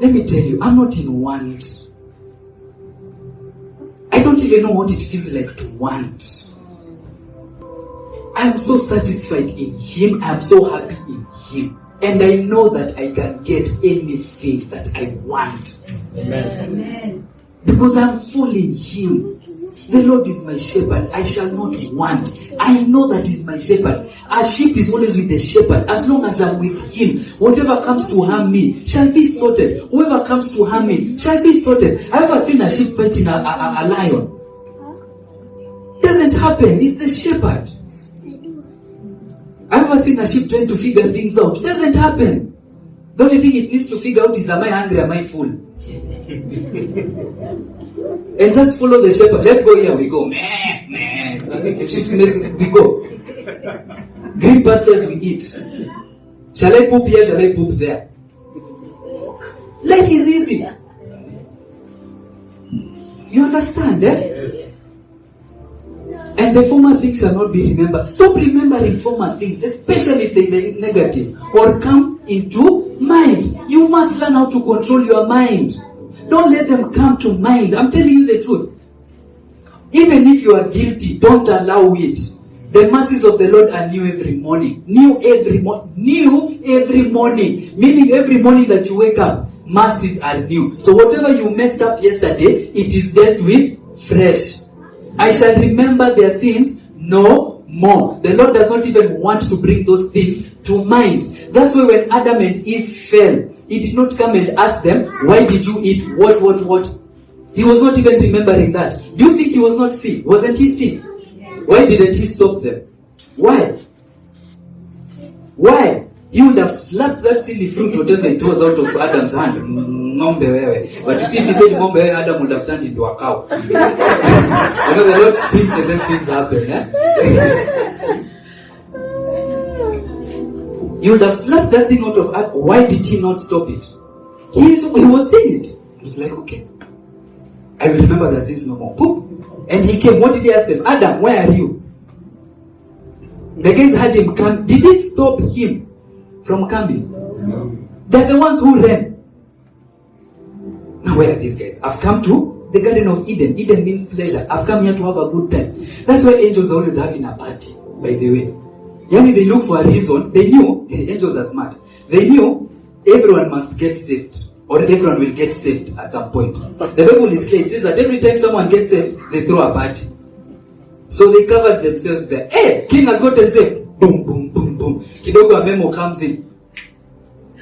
Let me tell you, I'm not in want. I don't even know what it feels like to want. I'm so satisfied in Him. I'm so happy in Him. And I know that I can get anything that I want. Amen. Because I'm full in Him. The Lord is my shepherd. I shall not want. I know that He's my shepherd. A sheep is always with the shepherd. As long as I'm with Him, whatever comes to harm me shall be sorted. Whoever comes to harm me shall be sorted. Have you ever seen a sheep fighting a lion? Doesn't happen. It's the shepherd. Have you ever seen a sheep trying to figure things out? Doesn't happen. The only thing it needs to figure out is, am I hungry, am I full? And just follow the shepherd. Let's go here, we go. Meh, meh. We go. Green pastures we eat. Shall I poop here, shall I poop there? Life is easy. You understand, eh? And the former things shall not be remembered. Stop remembering former things, especially if they're negative or come into mind. You must learn how to control your mind. Don't let them come to mind. I'm telling you the truth. Even if you are guilty, don't allow it. The mercies of the Lord are new every morning. New every morning. Meaning every morning that you wake up, mercies are new. So whatever you messed up yesterday, it is dealt with fresh. I shall remember their sins no more. The Lord does not even want to bring those things to mind. That's why when Adam and Eve fell, He did not come and ask them, why did you eat what? He was not even remembering that. Do you think he was not sick? Wasn't he sick? Why didn't he stop them? Why? He would have slapped that silly fruit, whatever it was, out of Adam's hand. Ng'ombe wewe. But you see, if he said ng'ombe wewe, Adam would have turned into a cow. You know, the Lord speaks and then things happen. He would have slapped that thing out of Adam. Why did he not stop it? He was saying it. He was like, okay, I will remember the sins no more. Boop. And he came. What did he ask them? Adam, where are you? The guys had him come. Did it stop him from coming? No. They're the ones who ran. Now where are these guys? I've come to the Garden of Eden. Eden means pleasure. I've come here to have a good time. That's why angels are always having a party, by the way. Yani they look for a reason. They knew, the angels are smart. They knew everyone must get saved. Or everyone will get saved at some point. The Bible is clear. It says that every time someone gets saved, they throw a party. So they covered themselves there. Hey, king has gotten saved. Boom, boom, boom, boom. Kidogo a memo comes in.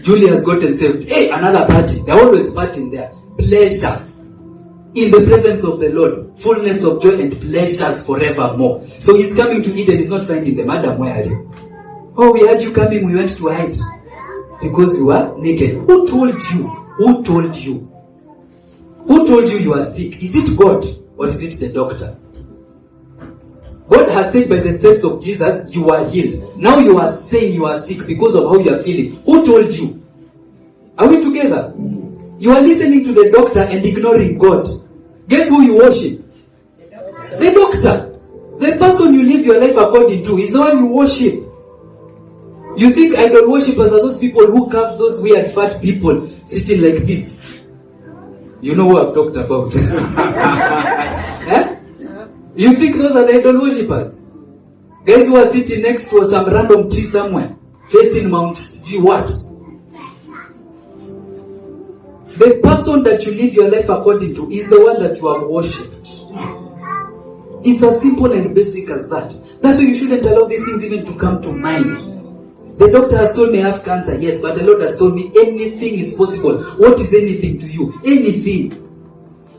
Julie has gotten saved. Hey, another party. They're always partying there. Pleasure. In the presence of the Lord. Fullness of joy and pleasures forevermore. So he's coming to Eden. He's not finding them. Adam, where are you? Oh, we had you coming. We went to hide. Because you were naked. Who told you? Who told you? Who told you you are sick? Is it God or is it the doctor? God has said by the stripes of Jesus, you are healed. Now you are saying you are sick because of how you are feeling. Who told you? Are we together? You are listening to the doctor and ignoring God. Guess who you worship? The doctor. The person you live your life according to is the one you worship. You think idol worshippers are those people who carve those weird fat people sitting like this. You know what I've talked about. Eh? You think those are the idol worshippers? Guys who are sitting next to some random tree somewhere, facing Mount G what? The person that you live your life according to is the one that you have worshipped. It's as simple and basic as that. That's why you shouldn't allow these things even to come to mind. The doctor has told me I have cancer, yes, but the Lord has told me anything is possible. What is anything to you? Anything.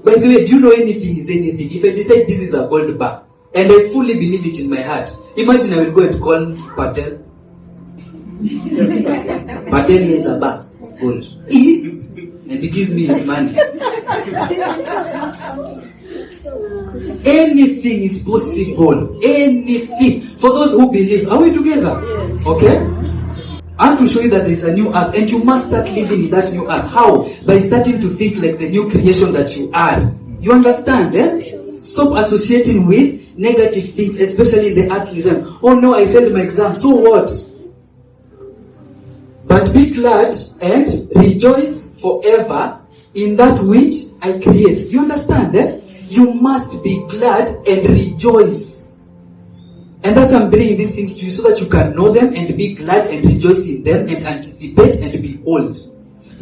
By the way, do you know anything is anything? If I decide this is a gold bar, and I fully believe it in my heart, imagine I will go and call Patel. Patel is a bar, gold. And he gives me his money. Anything is possible. Anything. For those who believe. Are we together? Yes. Okay? I want to show you that there is a new earth and you must start living in that new earth. How? By starting to think like the new creation that you are. You understand? Stop associating with negative things, especially in the earthly realm. Oh no, I failed my exam. So what? But be glad and rejoice forever in that which I create. You understand? You must be glad and rejoice. And that's why I'm bringing these things to you so that you can know them and be glad and rejoice in them and anticipate and behold.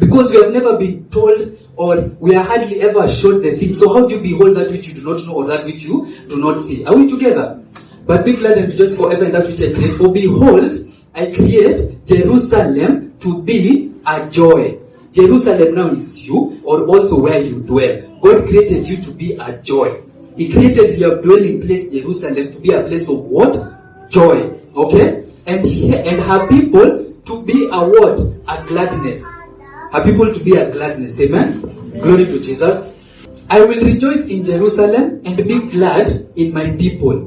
Because we have never been told or we are hardly ever showed the thing. So how do you behold that which you do not know or that which you do not see? Are we together? But be glad and rejoice forever in that which I create. For behold, I create Jerusalem to be a joy. Jerusalem now is you or also where you dwell. God created you to be a joy. He created your dwelling place, Jerusalem, to be a place of what? Joy. Okay? And her people to be a what? A gladness. Her people to be a gladness. Amen? Glory to Jesus. I will rejoice in Jerusalem and be glad in my people.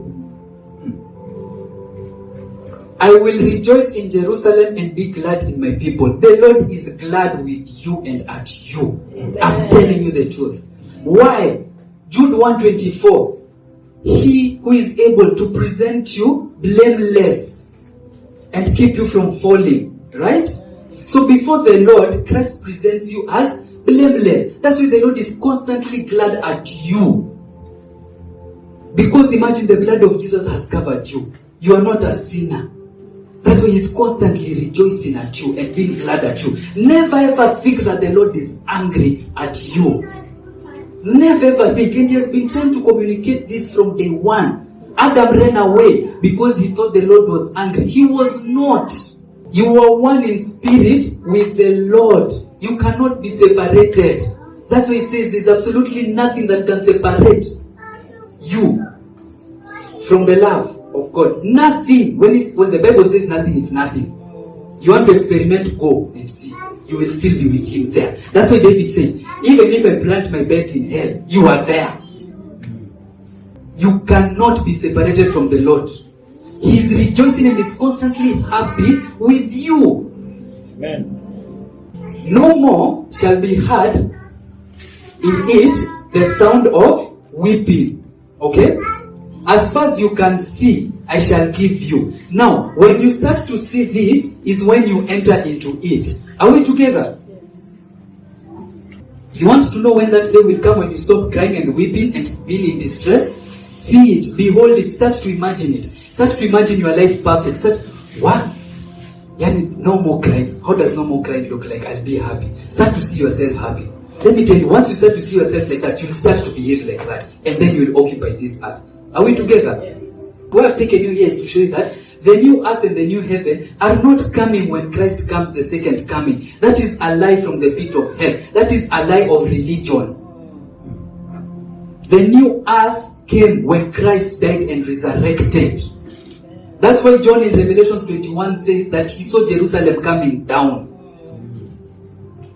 I will rejoice in Jerusalem and be glad in my people. The Lord is glad with you and at you. I'm telling you the truth. Why? Jude 1:24. He who is able to present you blameless and keep you from falling. Right? So before the Lord, Christ presents you as blameless. That's why the Lord is constantly glad at you. Because imagine the blood of Jesus has covered you. You are not a sinner. That's why He's constantly rejoicing at you and being glad at you. Never ever think that the Lord is angry at you. Never ever think. And He has been trying to communicate this from day one. Adam ran away because he thought the Lord was angry. He was not. You are one in spirit with the Lord. You cannot be separated. That's why He says there's absolutely nothing that can separate you from the love of God. Nothing. When the Bible says nothing, it's nothing. You want to experiment, go and see. You will still be with Him there. That's why David said, even if I plant my bed in hell, you are there. You cannot be separated from the Lord. He is rejoicing and is constantly happy with you. Amen. No more shall be heard in it the sound of weeping. Okay? As far as you can see, I shall give you. Now, when you start to see this, is when you enter into it. Are we together? Yes. You want to know when that day will come when you stop crying and weeping and being in distress? See it, behold it, start to imagine it. Start to imagine your life perfect. Start, what? Yani, no more crying. How does no more crying look like? I'll be happy. Start to see yourself happy. Let me tell you, once you start to see yourself like that, you'll start to behave like that. And then you'll occupy this earth. Are we together? Yes. What I've taken you here is to show you that the new earth and the new heaven are not coming when Christ comes the second coming. That is a lie from the pit of hell. That is a lie of religion. The new earth came when Christ died and resurrected. That's why John in Revelation 21 says that he saw Jerusalem coming down.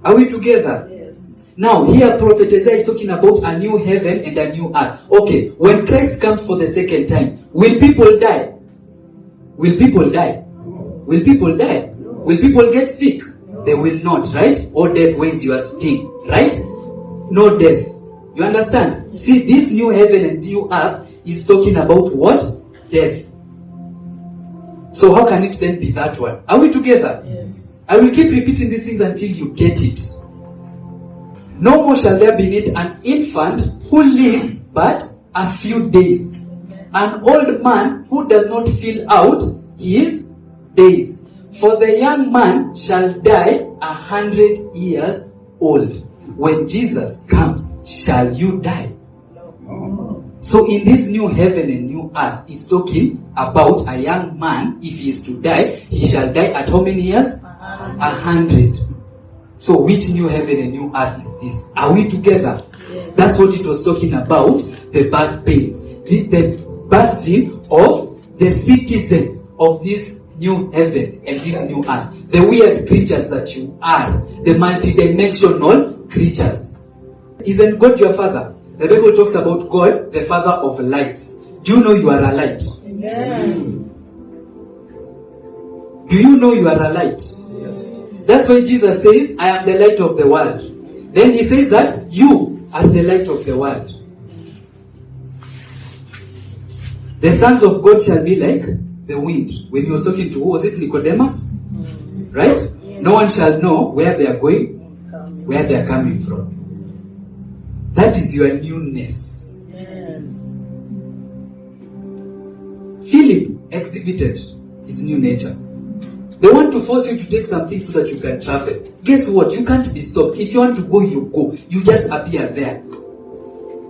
Are we together? Yes. Now, here Prophet Isaiah is talking about a new heaven and a new earth. Okay, when Christ comes for the second time, will people die? Will people die? Will people die? Will people get sick? They will not, right? Or death weighs your sting, right? No death. You understand? See, this new heaven and new earth is talking about what? Death. So how can it then be that one? Are we together? Yes. I will keep repeating these things until you get it. No more shall there be in it an infant who lives but a few days. An old man who does not fill out his days. For the young man shall die 100 years old. When Jesus comes, shall you die? So in this new heaven and new earth, it's talking about a young man. If he is to die, he shall die at how many years? 100. So which new heaven and new earth is this? Are we together? Yes. That's what it was talking about, the birth pains. The birthing of the citizens of this new heaven and this new earth. The weird creatures that you are. The multidimensional creatures. Isn't God your father? The Bible talks about God, the father of lights. Do you know you are a light? Amen. Do you know you are a light? Yes. That's why Jesus says, I am the light of the world. Then he says that you are the light of the world. The sons of God shall be like the wind. When he was talking to, who was it, Nicodemus? Right? No one shall know where they are going, where they are coming from. That is your newness. Philip exhibited his new nature. They want to force you to take some things so that you can travel. Guess what? You can't be stopped. If you want to go, you go. You just appear there.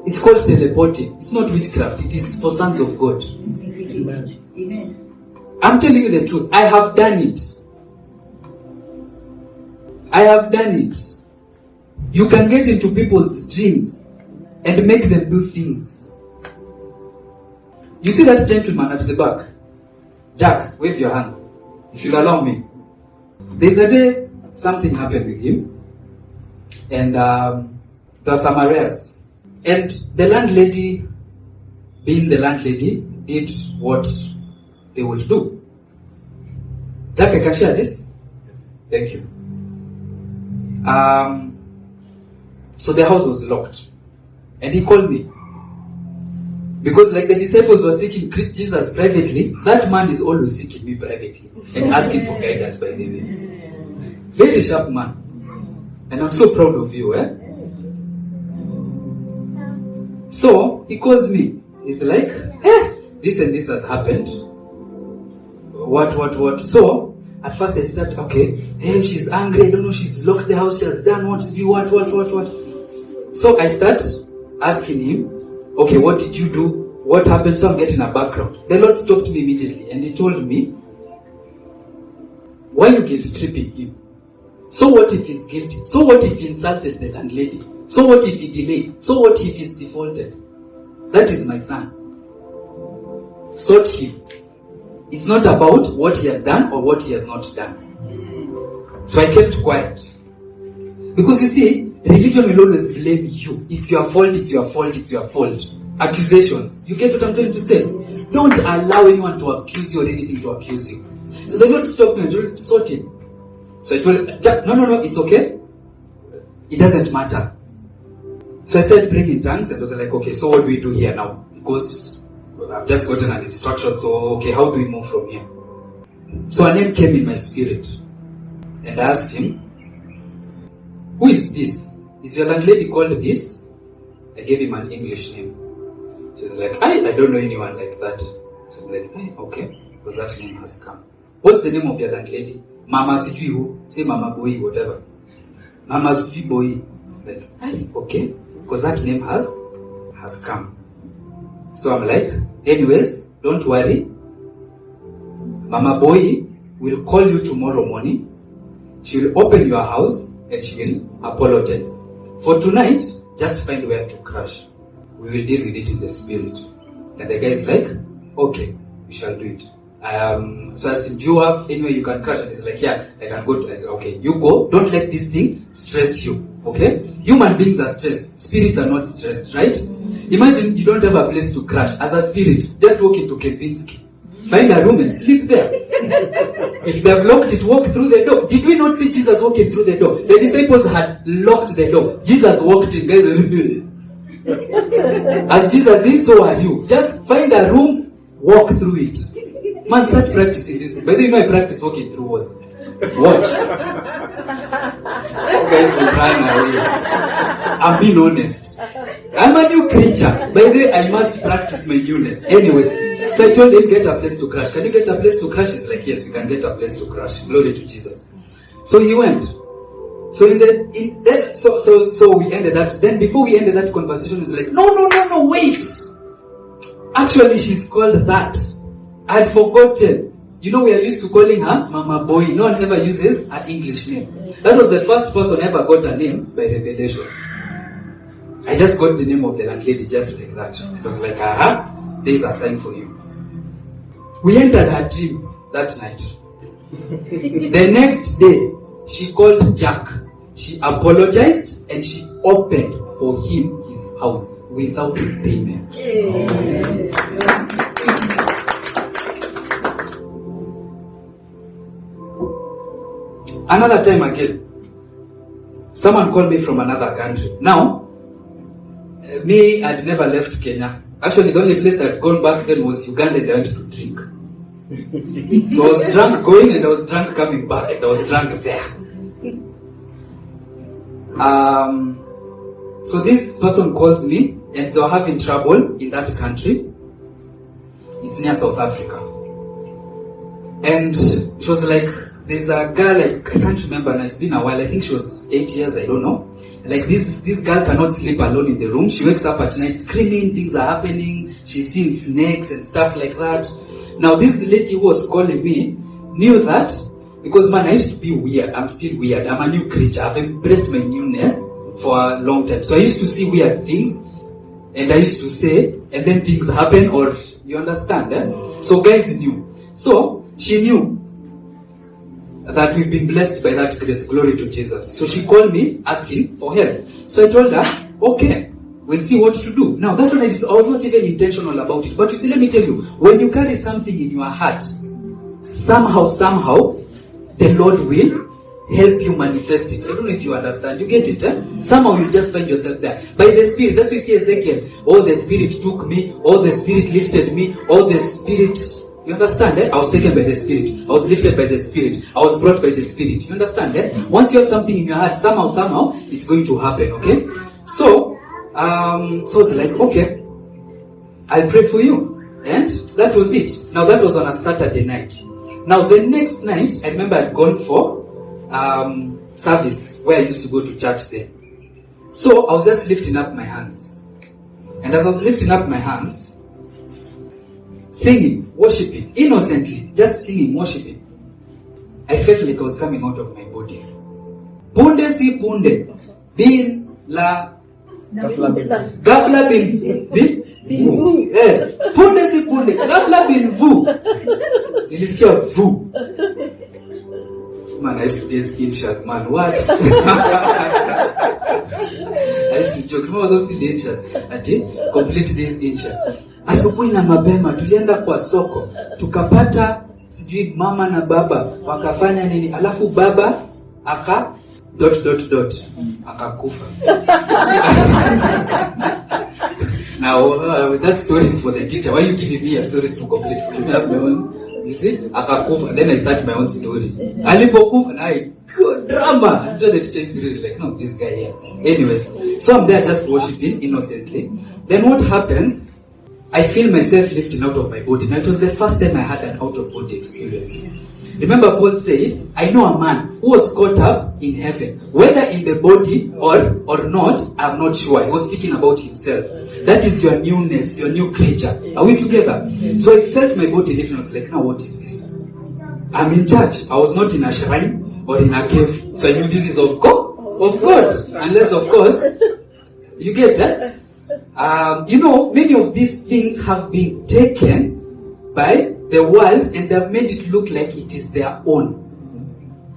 It's called teleporting. It's not witchcraft. It is for sons of God. Amen. I'm telling you the truth. I have done it. I have done it. You can get into people's dreams and make them do things. You see that gentleman at the back? Jack, wave your hands. If you'll allow me. There's a day something happened with him. And there were some arrears. And the landlady, being the landlady, did what they would do. Jack, I can share this? Thank you. So the house was locked. And he called me. Because like the disciples were seeking Jesus privately, that man is always seeking me privately. And asking for guidance, by the way. Very sharp man. And I'm so proud of you, eh? So, he calls me. He's like, this and this has happened. What? So, at first I start, okay, she's angry, I don't know, she's locked the house, she has done what. So I start asking him, okay, what did you do? What happened? So I'm getting a background. The Lord stopped me immediately and he told me, why you guilt tripping him? So what if he's guilty? So what if he insulted the landlady? So what if he delayed? So what if he's defaulted? That is my son. Sort him. It's not about what he has done or what he has not done. So I kept quiet. Because you see, religion will always blame you. It's your fault, it's your fault, it's your fault. Accusations. You get what I'm trying to say? Don't allow anyone to accuse you or anything to accuse you. So they don't stop me and told, sort him. So I told Jack, no, it's okay. It doesn't matter. So I started praying in tongues and I was like, okay, so what do we do here now? Because I've just gotten an instruction, so okay, how do we move from here? So a name came in my spirit. And I asked him, who is this? is your landlady called this? I gave him an English name. She was like, I don't know anyone like that. So I'm like, okay, because that name has come. What's the name of your landlady? Mama sijui who? Say Mama Boy, whatever. Mama sijui Boy. Like, okay, because that name has come. So I'm like, anyways, don't worry. Mama Boy will call you tomorrow morning. She will open your house and she will apologize. For tonight, just find where to crash. We will deal with it in the spirit. And the guy is like, okay, we shall do it. So I said, do you have anywhere you can crash? And he's like, yeah, I can go to. I said, okay, you go. Don't let this thing stress you. Okay? Human beings are stressed. Spirits are not stressed, right? Imagine you don't have a place to crash. As a spirit, just walk into Kempinski. Find a room and sleep there. If they have locked it, walk through the door. Did we not see Jesus walking through the door? The disciples had locked the door. Jesus walked in. Guys, as Jesus is, so are you. Just find a room, walk through it. Man, start practicing this. By the way, you know I practice walking through walls. Watch. You guys will run away. I'm being honest. I'm a new creature. By the way, I must practice my newness. Anyways, so I told him, get a place to crash. Can you get a place to crash? He's like, yes, we can get a place to crash. Glory to Jesus. So he went. So so we ended that. Then before we ended that conversation, he's like, no, wait. Actually, she's called that. I had forgotten. You know, we are used to calling her Mama Boy. No one ever uses her English name. That was the first person ever got a name by revelation. I just got the name of the landlady just like that. It was like, there is a sign for you. We entered her dream that night. The next day, she called Jack. She apologized and she opened for him his house without payment. Another time again, someone called me from another country. Now, me, I'd never left Kenya. Actually, the only place I'd gone back then was Uganda and I went to drink. So I was drunk going and I was drunk coming back and I was drunk there. So this person calls me and they were having trouble in that country. It's near South Africa. And she was like, there's a girl, I can't remember now, it's been a while, I think she was 8 years, I don't know. Like this girl cannot sleep alone in the room. She wakes up at night screaming, things are happening, she's seeing snakes and stuff like that. Now this lady who was calling me knew that, because man, I used to be weird, I'm still weird, I'm a new creature, I've embraced my newness for a long time. So I used to see weird things, and I used to say, and then things happen, or you understand, eh? So guys knew. So she knew that we've been blessed by that grace. Glory to Jesus. So she called me asking for help. So I told her, okay, we'll see what to do. Now that one I was not even intentional about it. But you see, let me tell you, when you carry something in your heart, somehow, the Lord will help you manifest it. I don't know if you understand. You get it? Eh? Somehow you just find yourself there. By the Spirit. That's why you see Ezekiel. Oh, the Spirit took me. Oh, the Spirit lifted me. Oh, the Spirit... You understand, eh? I was taken by the Spirit. I was lifted by the Spirit. I was brought by the Spirit. You understand, eh? Once you have something in your heart, somehow, it's going to happen, okay? So it's like, okay, I'll pray for you. And that was it. Now that was on a Saturday night. Now the next night, I remember I'd gone for service where I used to go to church there. So I was just lifting up my hands. And as I was lifting up my hands, singing, worshiping, innocently, just singing, worshiping, I felt like I was coming out of my body. Punde si punde, bin la gabla bin vu. Punde si punde, gabla bin vu. Nilisikia vu. Man, I used to do skin shots, man. What? I used to joke. Remember those skin shots? I did complete this insha. Asubuhi na mapema tulienda kwa soko tukapata sijui mama na baba wakafanya nini, alafu baba aka ... akakufa. Now that story is for the teacher. Why are you giving me a story to complete? For me, I have my own You see? Akakufa. Then I start my own story. Alipokufa, and I go drama. I'm sure the teacher is really like, no, this guy here. Anyways, so I'm there just worshiping innocently. Then what happens? I feel myself lifting out of my body. Now it was the first time I had an out of body experience. Remember Paul said, I know a man who was caught up in heaven. Whether in the body or not, I'm not sure. He was speaking about himself. That is your newness, your new creature. Are we together? So I felt my body lifting. I was like, now what is this? I'm in church. I was not in a shrine or in a cave. So I knew this is of God. Unless of course, you get that? Many of these things have been taken by the world and they've made it look like it is their own.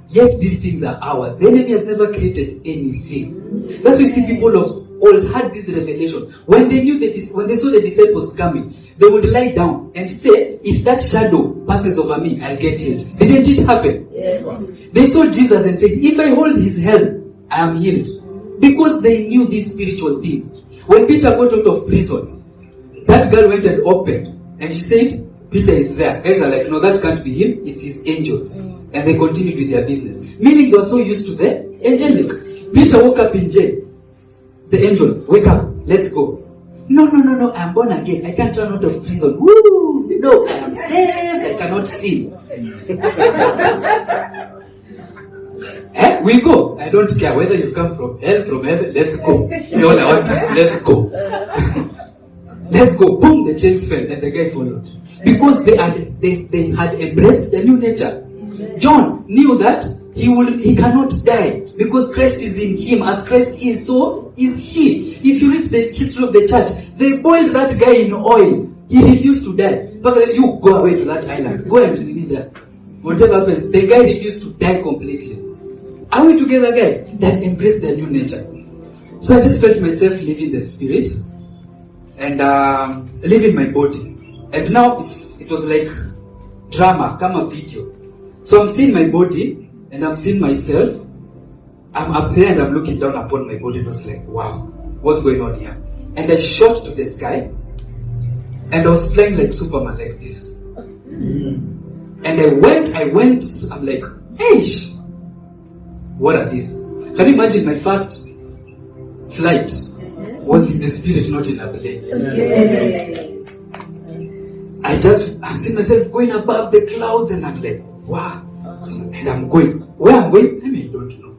Yet these things are ours. The enemy has never created anything. That's why you see people of old had this revelation. When they saw the disciples coming, they would lie down and say, if that shadow passes over me, I'll get healed. Didn't it happen? Yes. They saw Jesus and said, if I hold his hand, I am healed. Because they knew these spiritual things. When Peter got out of prison, that girl went and opened and she said, Peter is there. Guys are like, no, that can't be him. It's his angels. And they continued with their business. Meaning they were so used to the angelic. Peter woke up in jail. The angel, wake up, let's go. No, I'm born again. I can't run out of prison. Woo! No, I am saved. I cannot sin. We go. I don't care whether you come from hell, from heaven. Let's go. All I want is let's go. Let's go. Boom, the chains fell and the guy followed. Because they had embraced the new nature. John knew that he cannot die because Christ is in him. As Christ is, so is he. If you read the history of the church, they boiled that guy in oil. He refused to die. But then you go away to that island. Go and live there. Whatever happens, the guy refused to die completely. Are we together, guys? That embrace the new nature. So I just felt myself living the spirit and living my body. And now it was like drama, come a video. So I'm seeing my body and I'm seeing myself. I'm up there and I'm looking down upon my body. It was like, wow, what's going on here? And I shot to the sky and I was flying like Superman like this. And I went, I'm like, hey, what are these? Can you imagine my first flight was in the spirit, not in a plane? I'm seeing myself going above the clouds and I'm like, wow. And I'm going. Where I'm going, I don't know.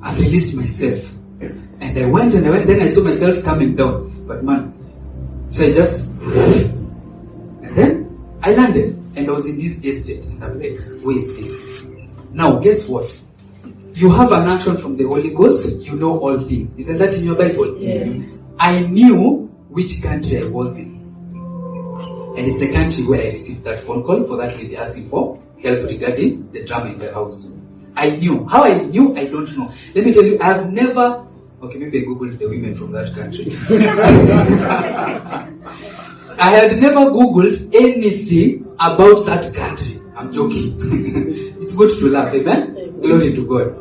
I've released myself. And I went, then I saw myself coming down. But man, so and then I landed and I was in this estate and I'm like, where is this? Now guess what? You have an action from the Holy Ghost, you know all things. Isn't that in your Bible? Yes. I knew which country I was in. And it's the country where I received that phone call for that lady asking for help regarding the drama in the house. I knew. How I knew, I don't know. Let me tell you, I have never... Okay, maybe I googled the women from that country. I had never googled anything about that country. I'm joking. It's good to laugh, amen? Glory to God.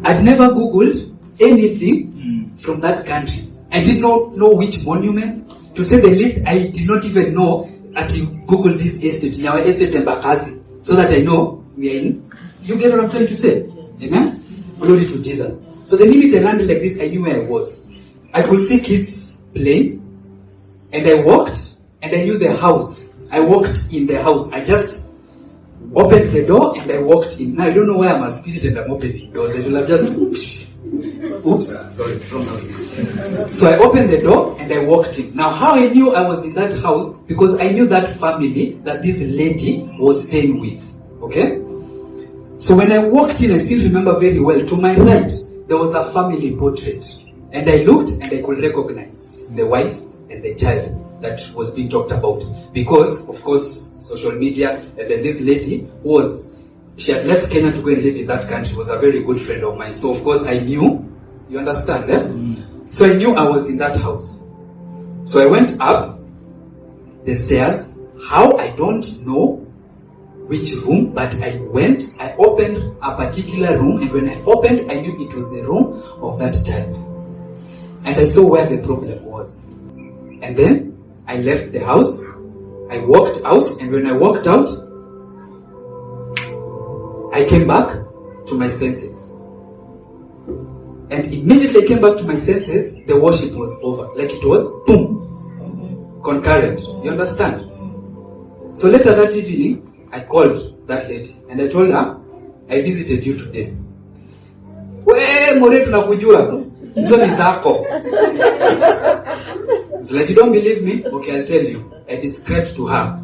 I'd never googled anything from that country. I did not know which monuments. To say the least, I did not even know until Google this estate, in our estate in Bakazi, so that I know we are in. You get what I'm trying to say? Amen? Glory to Jesus. So the minute I landed like this, I knew where I was. I could see kids playing, and I walked, and I knew the house. I walked in the house. I just opened the door, and I walked in. Now I don't know why I'm a spirit and I'm opening doors. I will have just... Oops, sorry, wrong house. So I opened the door and I walked in. Now how I knew I was in that house, because I knew that family that this lady was staying with. Okay? So when I walked in, I still remember very well, to my right, there was a family portrait. And I looked and I could recognize the wife and the child that was being talked about. Because, of course, social media, and then this lady she had left Kenya to go and live in that country, was a very good friend of mine. So of course I knew, you understand, eh? So I knew I was in that house. So I went up the stairs. How? I don't know which room, but I opened a particular room, and when I opened, I knew it was the room of that child. And I saw where the problem was. And then I left the house. I walked out, and when I walked out, I came back to my senses. And immediately I came back to my senses, the worship was over. Like it was, boom, concurrent. You understand? So later that evening, I called that lady and I told her, I visited you today. We more tunakujua. Hizo ni zako. So like, you don't believe me? Okay, I'll tell you. I described to her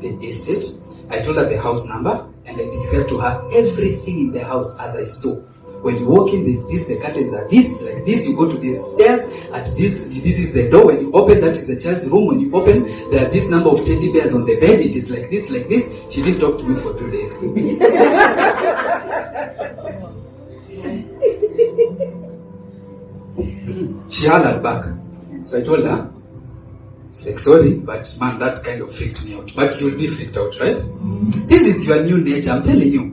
the estate. I told her the house number, and I described to her everything in the house as I saw. When you walk in, this, the curtains are this, like this, you go to these stairs, at this is the door. When you open, that is the child's room. When you open, there are this number of teddy bears on the bed. It is like this, like this. She didn't talk to me for 2 days. She hollered back. So I told her, it's like, sorry, but man, that kind of freaked me out. But you'll be freaked out, right? This is your new nature, I'm telling you.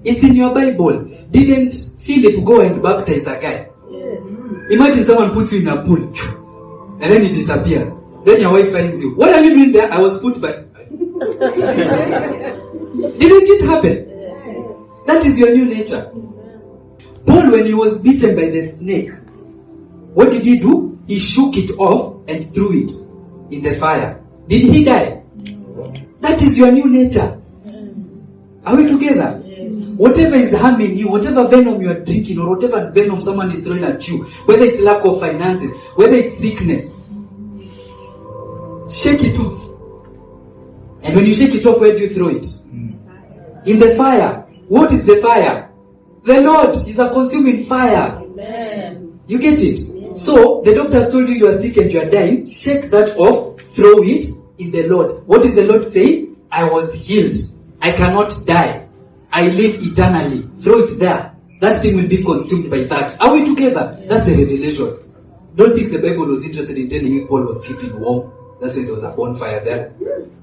If in your Bible, didn't Philip go and baptize a guy? Yes. Imagine someone puts you in a pool, and then he disappears. Then your wife finds you. What are you doing there? I was put by... Didn't it happen? That is your new nature. Paul, when he was bitten by the snake, what did he do? He shook it off and threw it in the fire. Did he die? That is your new nature. Are we together? Whatever is harming you, whatever venom you are drinking, or whatever venom someone is throwing at you, whether it's lack of finances, whether it's sickness, shake it off. And when you shake it off, where do you throw it? In the fire. What is the fire? The Lord is a consuming fire. Amen. You get it? So, the doctor has told you are sick and you are dying. Shake that off, throw it in the Lord. What is the Lord saying? I was healed. I cannot die. I live eternally. Throw it there. That thing will be consumed by that. Are we together? That's the revelation. Don't think the Bible was interested in telling you Paul was keeping warm. That's why there was a bonfire there.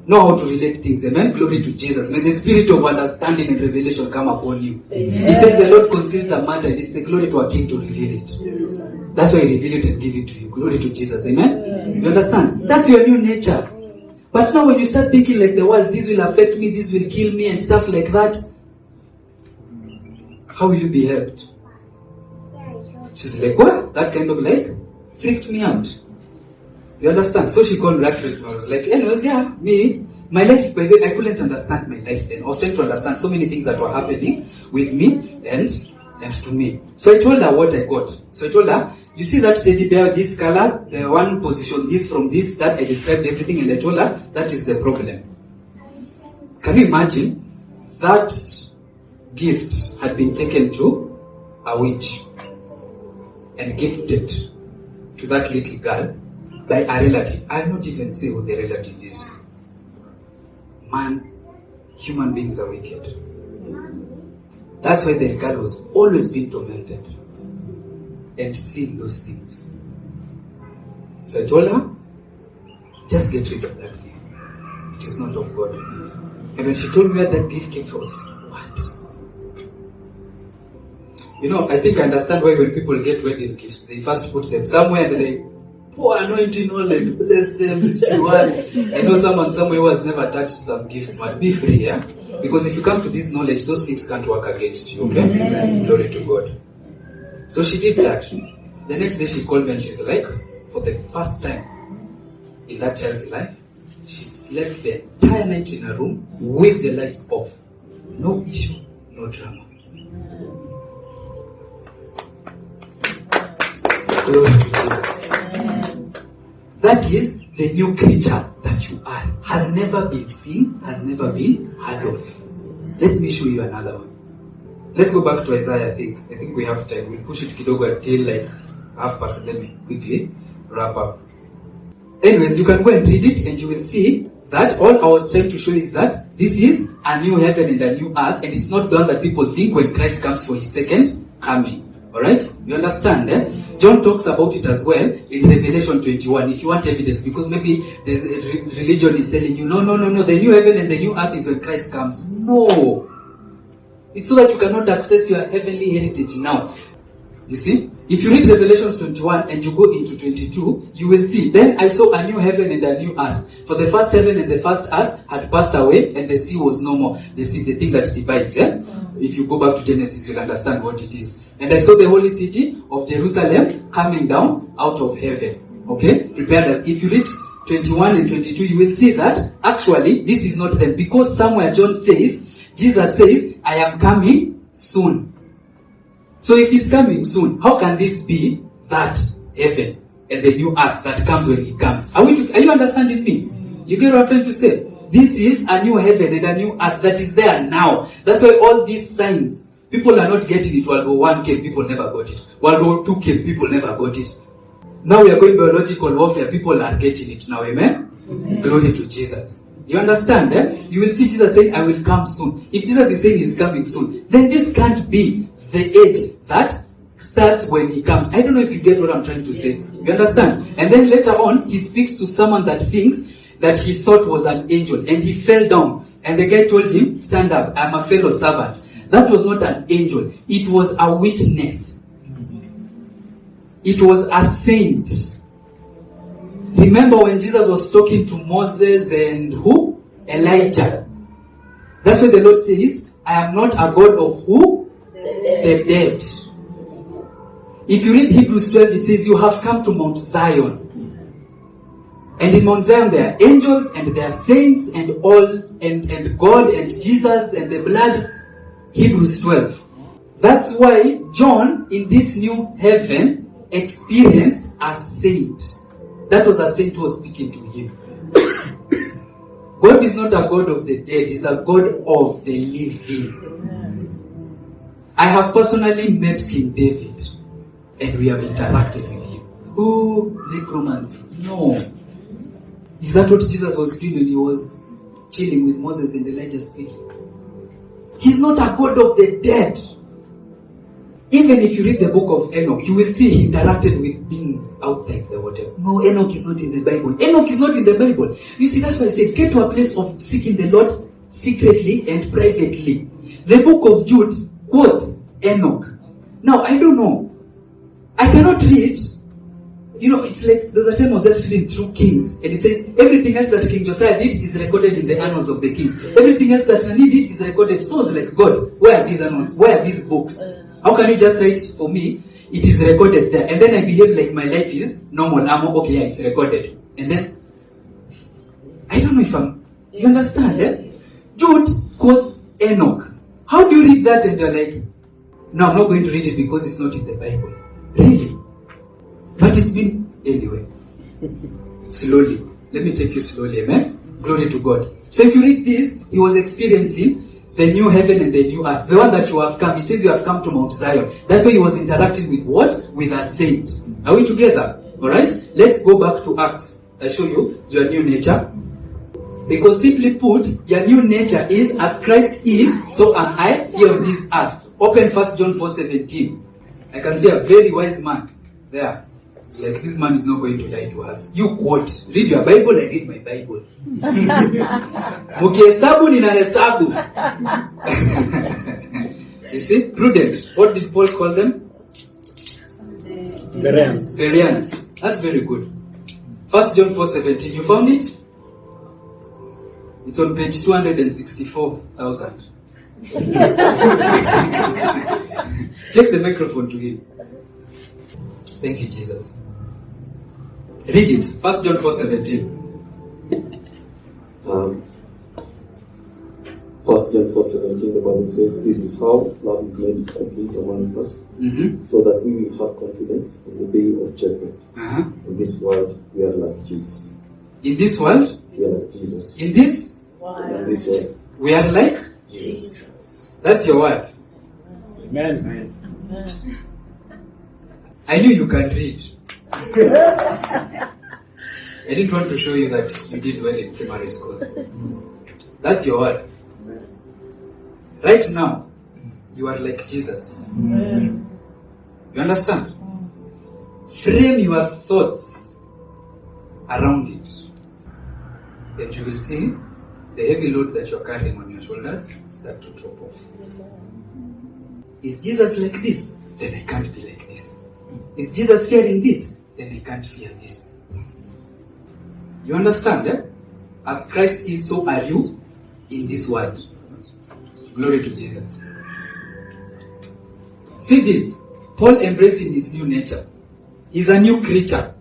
Know how to relate things. Amen. Glory to Jesus. May the spirit of understanding and revelation come upon you. Amen. He says the Lord conceals a matter, and it's the glory to a king to reveal it. That's why he revealed it and give it to you. Glory to Jesus. Amen. You understand? That's your new nature. But now when you start thinking like the world, this will affect me, this will kill me, and stuff like that, how will you be helped? She's like, what? That kind of like freaked me out. You understand? So she called me that freaked me. I was like, anyways, yeah, me, my life, by the way, I couldn't understand my life then. I was trying to understand so many things that were happening with me and to me. So I told her what I got. So I told her, you see that teddy bear, this color, the one position, this from this, that I described everything, and I told her that is the problem. Can you imagine that gift had been taken to a witch and gifted to that little girl by a relative? I'll not even say who the relative is. Man, human beings are wicked. That's why the girl was always being tormented and seeing those things. So I told her, just get rid of that thing. It is not of God. And when she told me where that gift came from, I was like, what? You know, I think I understand why when people get wedding gifts, they first put them somewhere and they pour anointing oil and bless them. I know someone somewhere who has never touched some gifts, but be free, yeah? Because if you come to this knowledge, those things can't work against you, okay? Amen. Glory to God. So she did that. The next day she called me and she's like, for the first time in that child's life, she slept the entire night in a room with the lights off. No issue, no drama. Glory to Jesus. That is the new creature that you are. Has never been seen, has never been heard of. Let me show you another one. Let's go back to Isaiah, I think we have time. We'll push it kidogo until like 1:30 and then we quickly wrap up. Anyways, you can go and read it and you will see that all I was trying to show is that this is a new heaven and a new earth, and it's not the one that people think when Christ comes for his second coming. Alright? You understand, eh? John talks about it as well in Revelation 21, if you want evidence, because maybe the religion is telling you, no, the new heaven and the new earth is when Christ comes. No! It's so that you cannot access your heavenly heritage now. You see? If you read Revelation 21 and you go into 22, you will see, then I saw a new heaven and a new earth. For the first heaven and the first earth had passed away, and the sea was no more. The sea, the thing that divides, yeah? If you go back to Genesis, you'll understand what it is. And I saw the holy city of Jerusalem coming down out of heaven. Okay? Prepared as if you read 21 and 22, you will see that actually this is not them. Because somewhere John says, Jesus says, I am coming soon. So if he's coming soon, how can this be that heaven and the new earth that comes when he comes? Are you understanding me? You get what I'm trying to say? This is a new heaven and a new earth that is there now. That's why all these signs, people are not getting it. World War I came, people never got it. World War II came, people never got it. Now we are going biological warfare, people are getting it now, amen? Glory to Jesus. You understand, eh? You will see Jesus saying, I will come soon. If Jesus is saying he's coming soon, then this can't be the age that starts when he comes. I don't know if you get what I'm trying to say. You understand? And then later on, he speaks to someone that thinks that he thought was an angel, and he fell down. And the guy told him, stand up, I'm a fellow servant. That was not an angel. It was a witness. It was a saint. Remember when Jesus was talking to Moses and who? Elijah. That's why the Lord says, I am not a God of who? The dead. If you read Hebrews 12, it says, you have come to Mount Zion. And in Mount Zion there are angels and there are saints and all, and God and Jesus and the blood. Hebrews 12. That's why John in this new heaven experienced a saint. That was a saint who was speaking to him. God is not a God of the dead, he's a God of the living. I have personally met King David and we have interacted with him. Oh, necromancy. No. Is that what Jesus was doing when he was chilling with Moses and Elijah speaking? He's not a God of the dead. Even if you read the book of Enoch, you will see he interacted with beings outside the water. No, Enoch is not in the Bible. Enoch is not in the Bible. You see, that's why I said, get to a place of seeking the Lord secretly and privately. The book of Jude quotes Enoch. Now, I don't know. I cannot read. You know, it's like there's a time I was just reading through Kings, and it says everything else that King Josiah did is recorded in the annals of the kings. Everything else that Hanani did is recorded. So I was like, God, where are these annals? Where are these books? How can you just write for me? It is recorded there, and then I behave like my life is normal. I'm okay, yeah, it's recorded, and then I don't know if you understand, eh? Jude quotes Enoch. How do you read that and you're like, no, I'm not going to read it because it's not in the Bible. Really? But it's been, anyway. Slowly. Let me take you slowly, amen? Glory to God. So if you read this, he was experiencing the new heaven and the new earth. The one that you have come. It says you have come to Mount Zion. That's why he was interacting with what? With a saint. Are we together? Alright? Let's go back to Acts. I'll show you your new nature. Because simply put, your new nature is as Christ is, so am I here on this earth. Open 1 John 4:17. I can see a very wise man there. It's like, this man is not going to lie to us. You quote. Read your Bible, I read my Bible. Mukihesabu ninahesabu. You see? Prudent. What did Paul call them? Bereans. Bereans. That's very good. 1 John 4:17. You found it? It's on page 264,000. Take the microphone to him. Thank you, Jesus. Read it. 1 John 4:17. 1 John 4:17, the Bible says, this is how love is made complete among us, so that we will have confidence in the day of judgment. In this world, we are like Jesus. In this world? We are like Jesus. In this? In this world. We are like? Jesus. That's your word. Amen. I knew you can read. I didn't want to show you that you did well in primary school. That's your word. Right now, you are like Jesus. You understand? Frame your thoughts around it. And you will see the heavy load that you're carrying on your shoulders start to drop off. Is Jesus like this? then I can't be like this. Is Jesus fearing this? Then I can't fear this. You understand, eh? As Christ is, so are you in this world. Glory to Jesus. See this. Paul embracing his new nature. He's a new creature.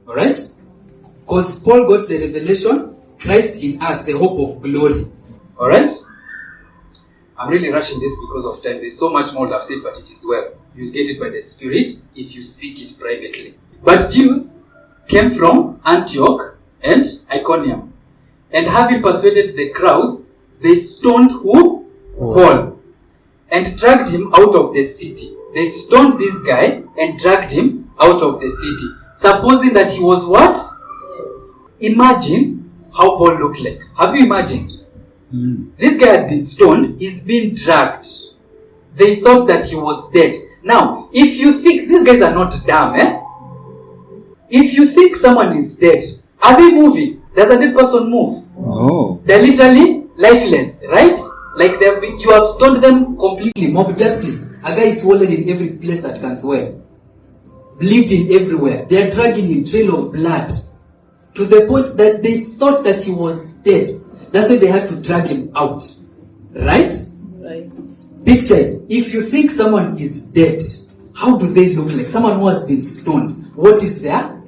Alright? Because Paul got the revelation, Christ in us, the hope of glory. Alright? I'm really rushing this because of time. There's so much more I've said, but it is well. You'll get it by the Spirit if you seek it privately. But Jews came from Antioch and Iconium. And having persuaded the crowds, they stoned who? Paul. And dragged him out of the city. They stoned this guy and dragged him out of the city. Supposing that he was what? Imagine how Paul looked like. Have you imagined? This guy had been stoned. He's been dragged. They thought that he was dead. Now, if you think, these guys are not dumb, eh? If you think someone is dead, are they moving? Does a dead person move? No. They're literally lifeless, right? Like you have stoned them completely. Mob justice. A guy is swollen in every place that can swell. Bleeding everywhere. They are dragging him, trail of blood. To the point that they thought that he was dead. That's why they had to drag him out. Right? Right. Picture it. If you think someone is dead, how do they look like? Someone who has been stoned. What is their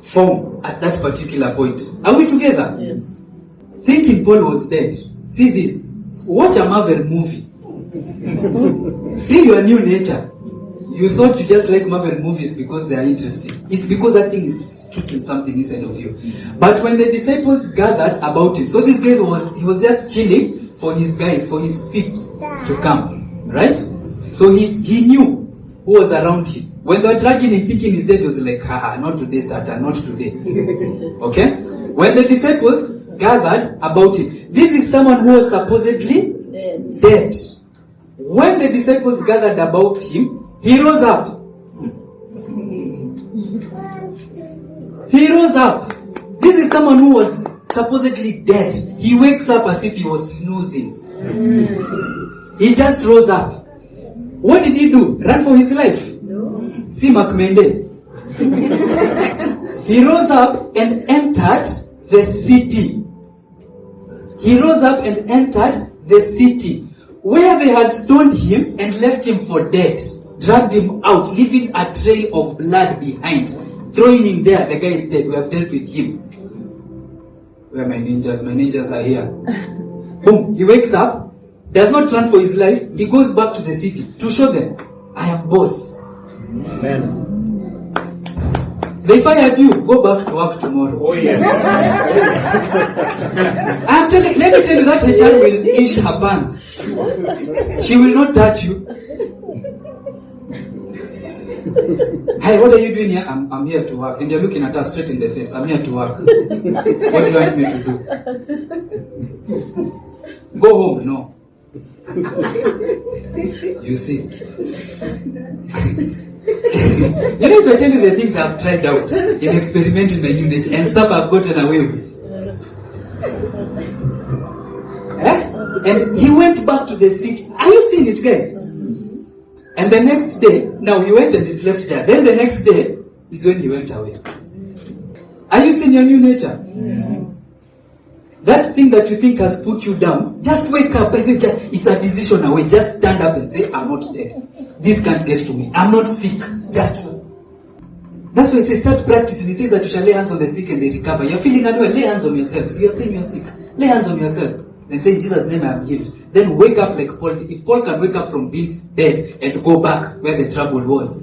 form at that particular point? Are we together? Yes. Thinking Paul was dead. See this. Watch a Marvel movie. See your new nature. You thought you just like Marvel movies because they are interesting. It's because that thing is kicking something inside of you. But when the disciples gathered about it, so this guy he was just chilling for his guys, for his peeps to come. Right? So he knew who was around him. When they were dragging him thinking he's dead, he was like, haha, not today, Satan, not today. Okay? When the disciples gathered about it, this is someone who was supposedly dead. When the disciples gathered about him, he rose up. He rose up. This is someone who was supposedly dead. He wakes up as if he was snoozing. He just rose up. What did he do? Run for his life? No. See Macmende. He rose up and entered the city. He rose up and entered the city, where they had stoned him and left him for dead. Dragged him out, leaving a trail of blood behind. Throwing him there, the guy is dead. We have dealt with him. Where are my ninjas? My ninjas are here. Boom, he wakes up, does not run for his life. He goes back to the city to show them, I am boss. Amen. They fired you, go back to work tomorrow. Oh, yes. I'm telling, let me tell you that HR will inch her pants. She will not touch you. Hey, what are you doing here? I'm here to work. And you're looking at us straight in the face. I'm here to work. What do you want me to do? Go home. No. You see. You know, if I tell you the things I've tried out in experimenting my new nature and stuff I've gotten away with. And he went back to the city. Are you seeing it, guys? And the next day, now he went and he slept there. Then the next day is when he went away. Are you seeing your new nature? Yes. That thing that you think has put you down, just wake up. It's a decision away. Just stand up and say, I'm not dead. This can't get to me. I'm not sick. Just. That's why it says start practicing. It says that you shall lay hands on the sick and they recover. You're feeling unwell, lay hands on yourself. So you're saying you're sick. Lay hands on yourself. Then say, in Jesus' name I am healed. Then wake up like Paul. If Paul can wake up from being dead and go back where the trouble was.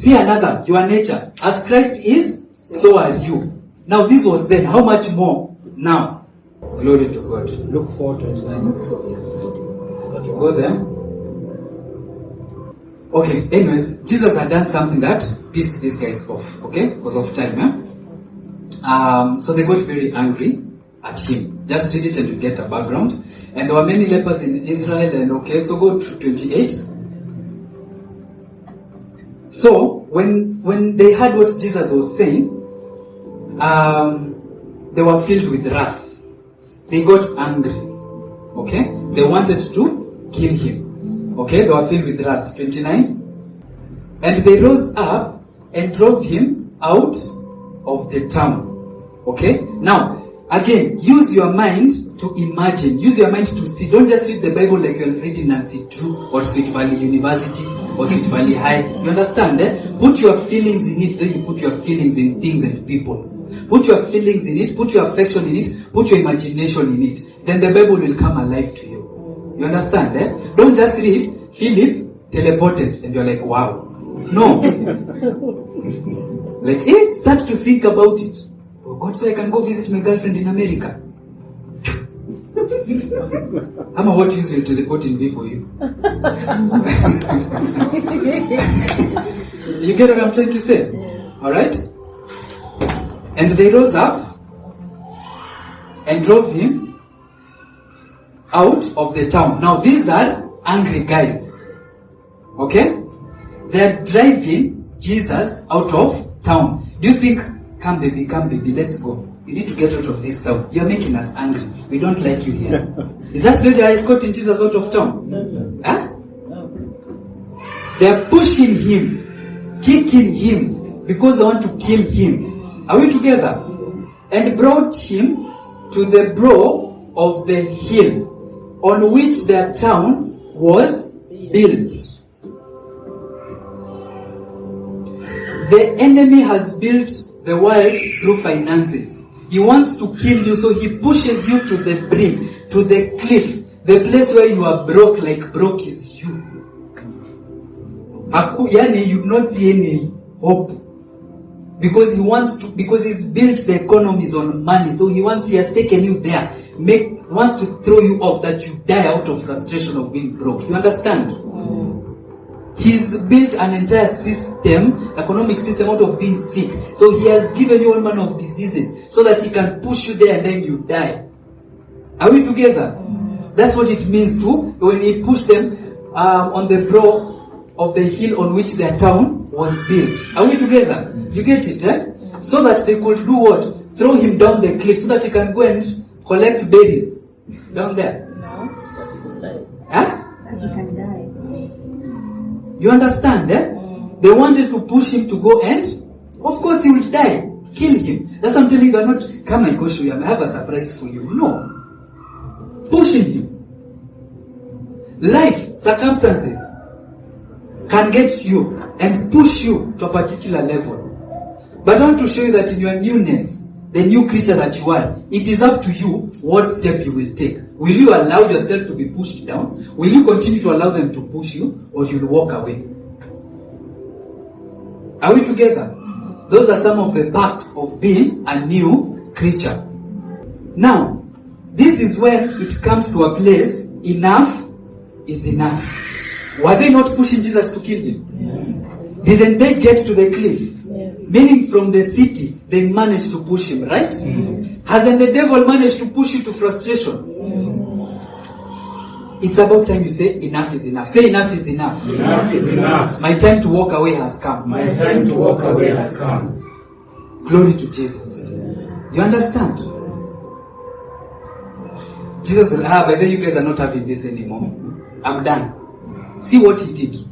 See another, your nature. As Christ is, so are you. Now this was then. How much more now? Glory to God. Luke 4:29. Got to go there. Okay, anyways, Jesus had done something that pissed these guys off. Okay? Because of time, So they got very angry at him. Just read it and you get a background. And there were many lepers in Israel, and okay, so go to 28. So when they heard what Jesus was saying, they were filled with wrath. They got angry. Okay? They wanted to kill him. Okay? They were filled with wrath. 29. And they rose up and drove him out of the town. Okay? Now, again, use your mind to imagine. Use your mind to see. Don't just read the Bible like you're reading Nancy Drew or Sweet Valley University or Sweet Valley High. You understand? Put your feelings in it, then you put your feelings in things and people. Put your feelings in it, put your affection in it, put your imagination in it. Then the Bible will come alive to you. You understand? Don't just read, Philip teleported, and you're like, wow. No. Like, start to think about it. Oh God, so I can go visit my girlfriend in America. Ama, what use will teleporting be for you? You get what I'm trying to say? Alright? And they rose up and drove him out of the town. Now these are angry guys. Okay? They are driving Jesus out of town. Do you think, come baby, let's go. You need to get out of this town. You're making us angry. We don't like you here. Is that why they are escorting Jesus out of town? Huh? They are pushing him, kicking him, because they want to kill him. Are we together? And brought him to the brow of the hill on which their town was built. The enemy has built the world through finances. He wants to kill you, so he pushes you to the brim, to the cliff, the place where you are broke, like broke is you. Yani, you do not see any hope. Because he's built the economies on money, so he has taken you there, wants to throw you off, that you die out of frustration of being broke. You understand? He's built an entire system, economic system, out of being sick. So he has given you all manner of diseases so that he can push you there and then you die. Are we together? That's what it means to when he pushed them on the brow of the hill on which their town was built. Are we together? You get it, So that they could do what? Throw him down the cliff so that he can go and collect berries down there. No, so he could die. Huh? That he can die. You understand, They wanted to push him to go and, of course, he would die. Kill him. That's what I'm telling you. They're not, come and go show you. I have a surprise for you. No. Pushing him. Life, circumstances can get you and push you to a particular level. But I want to show you that in your newness, the new creature that you are, it is up to you what step you will take. Will you allow yourself to be pushed down? Will you continue to allow them to push you, or you'll walk away? Are we together? Those are some of the parts of being a new creature. Now, this is when it comes to a place, enough is enough. Were they not pushing Jesus to kill him? Yes. Didn't they get to the cliff? Yes. Meaning from the city, they managed to push him, right? Hasn't the devil managed to push you to frustration? It's about time you say enough is enough. Say enough is enough. Enough is enough. My time to walk away has come. My time to walk away has come. Glory to Jesus. You understand? Jesus said, by the way, you guys are not having this anymore. I'm done. See what he did.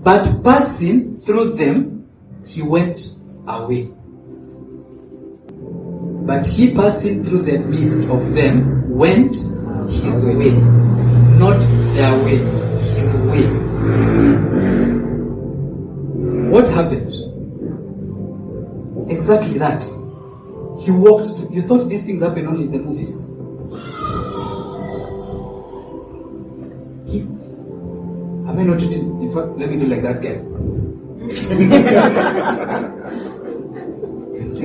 But passing through them, he went away. But he passing through the midst of them went his way. Not their way, his way. What happened? Exactly that. He walked. You thought these things happen only in the movies? Am I not reading? In fact, let me do like that guy.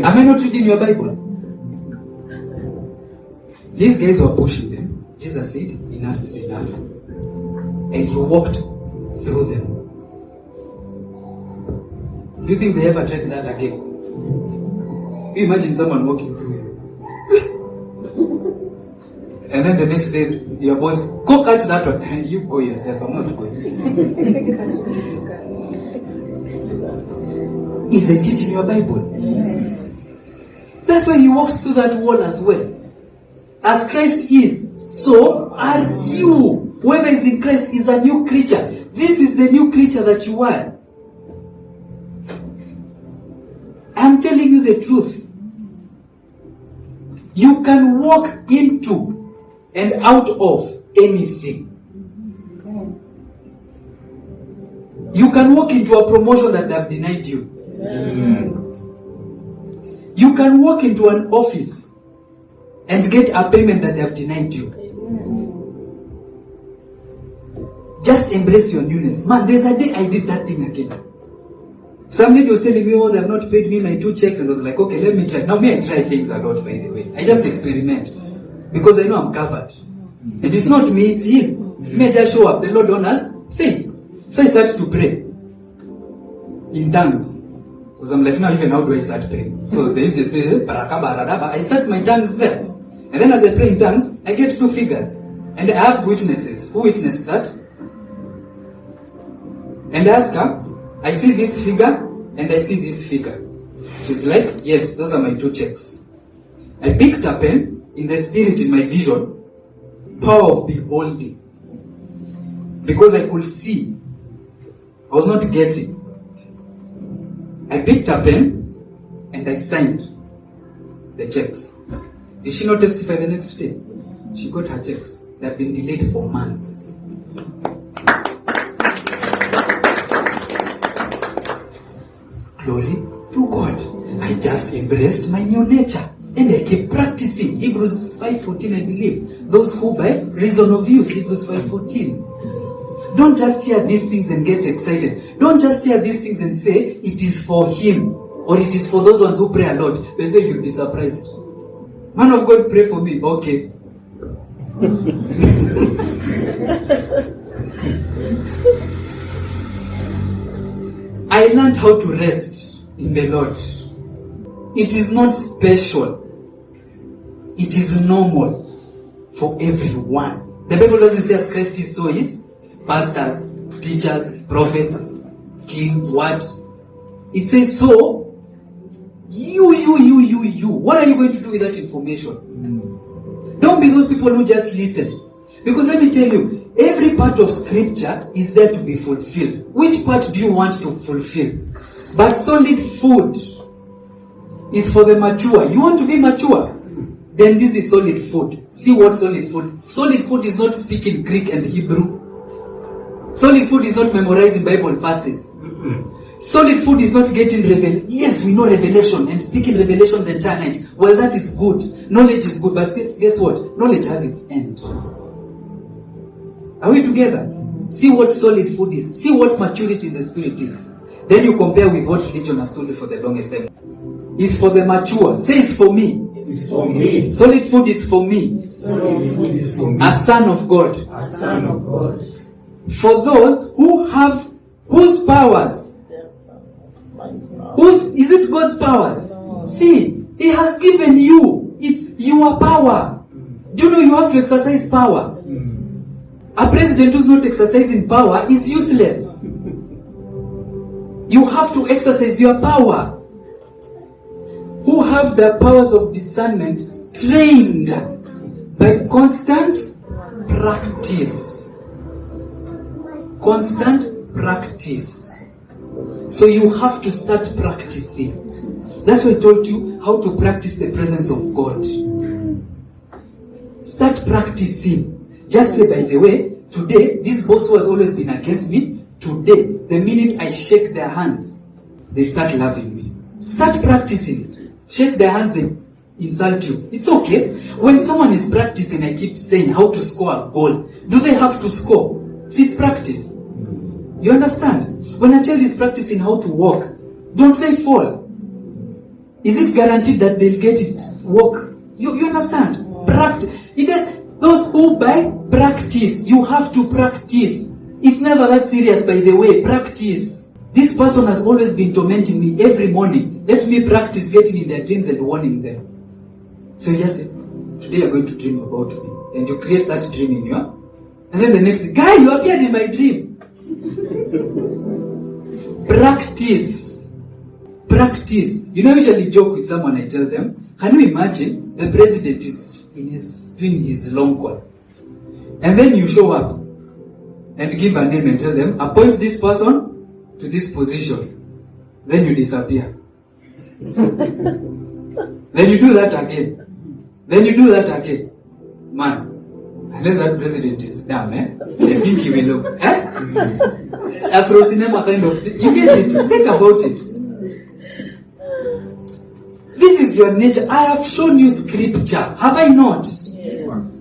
Am I not reading your Bible? These guys were pushing them. Jesus said, enough is enough. And he walked through them. Do you think they ever tried that again? You imagine someone walking through you. And then the next day, your boss, go catch that one. You go yourself, I'm not going. Isn't it in your Bible? That's why he walks through that wall as well. As Christ is, so are you. Whoever is in Christ is a new creature. This is the new creature that you are. I'm telling you the truth. You can walk into and out of anything. You can walk into a promotion that they have denied you. You can walk into an office and get a payment that they have denied you. Just embrace your newness. Man, there's a day I did that thing again. Somebody was telling me, oh, they have not paid me my 2 checks, and I was like, okay, let me try. Now, me, I try things a lot, by the way. I just experiment. Because I know I'm covered. And it's not me, it's Him. It's me, I just show up. The Lord honors faith. So I started to pray. In tongues. Because I'm like, now even how do I start praying? So there is this way, I start my tongues there. And then as I pray in tongues, I get 2 figures. And I have witnesses. Who witnessed that? And I ask her, I see this figure and I see this figure. She's like, yes, those are my 2 checks. I picked a pen in the spirit, in my vision, power of beholding. Because I could see. I was not guessing. I picked a pen and I signed the checks. Did she not testify the next day? She got her checks. They have been delayed for months. Glory to God. I just embraced my new nature and I keep practicing. Hebrews 5:14, I believe. Those who by reason of use, Hebrews 5:14. Don't just hear these things and get excited. Don't just hear these things and say it is for Him or it is for those ones who pray a lot. Then you'll be surprised. Man of God, pray for me. Okay. I learned how to rest in the Lord. It is not special. It is normal for everyone. The Bible doesn't say as Christ is, so is pastors, teachers, prophets, king, what? It says so. You. What are you going to do with that information? Don't be those people who just listen. Because let me tell you, every part of scripture is there to be fulfilled. Which part do you want to fulfill? But solid food is for the mature. You want to be mature? Then this is solid food. See what solid food? Solid food is not speaking Greek and Hebrew. Solid food is not memorizing Bible passages. Solid food is not getting revelation. Yes, we know revelation and speaking revelation the entire night. Well, that is good. Knowledge is good, but guess what? Knowledge has its end. Are we together? See what solid food is. See what maturity in the spirit is. Then you compare with what religion has told you for the longest time. It's for the mature. Say it's for me. It's for me. Solid food is for me. Solid food is for me. A son of God. A son of God. For those who have whose powers? Is it God's powers? See, He has given you. It's your power. Do you know you have to exercise power? A president who's not exercising power is useless. You have to exercise your power. Who have the powers of discernment trained by constant practice. Constant practice. So you have to start practicing. That's why I told you how to practice the presence of God. Start practicing. Just say, by the way, today, this boss who has always been against me, today, the minute I shake their hands, they start loving me. Start practicing it. Shake their hands, they insult you. It's okay. When someone is practicing, I keep saying how to score a goal. Do they have to score? See, it's practice. You understand? When a child is practicing how to walk, don't they fall? Is it guaranteed that they'll get it walk? You understand? Practice. Those who by practice, you have to practice. It's never that serious, by the way. Practice. This person has always been tormenting me every morning. Let me practice getting in their dreams and warning them. So you just say, today you're going to dream about me. And you create that dream in your... And then the next day, guy, you appeared in my dream. Practice. Practice. You know, I usually joke with someone, I tell them, can you imagine the president is doing his long call? And then you show up and give a name and tell them, appoint this person to this position. Then you disappear. Then you do that again. Then you do that again. Man, unless that president is dumb, I think he will look. Afro cinema kind of thing. You get it. Think about it. This is your nature. I have shown you scripture. Have I not? Yes.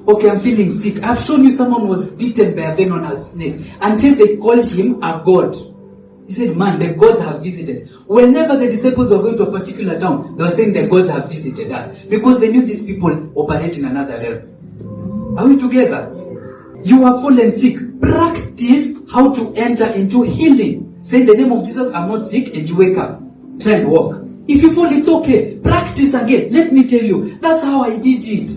Okay, I'm feeling sick. I've shown you someone was bitten by a venomous snake until they called him a god. He said, man, the gods have visited. Whenever the disciples were going to a particular town, they were saying the gods have visited us. Because they knew these people operate in another realm. Are we together? You are fallen sick. Practice how to enter into healing. Say in the name of Jesus, I'm not sick, and you wake up. Try and walk. If you fall, it's okay. Practice again. Let me tell you, that's how I did it.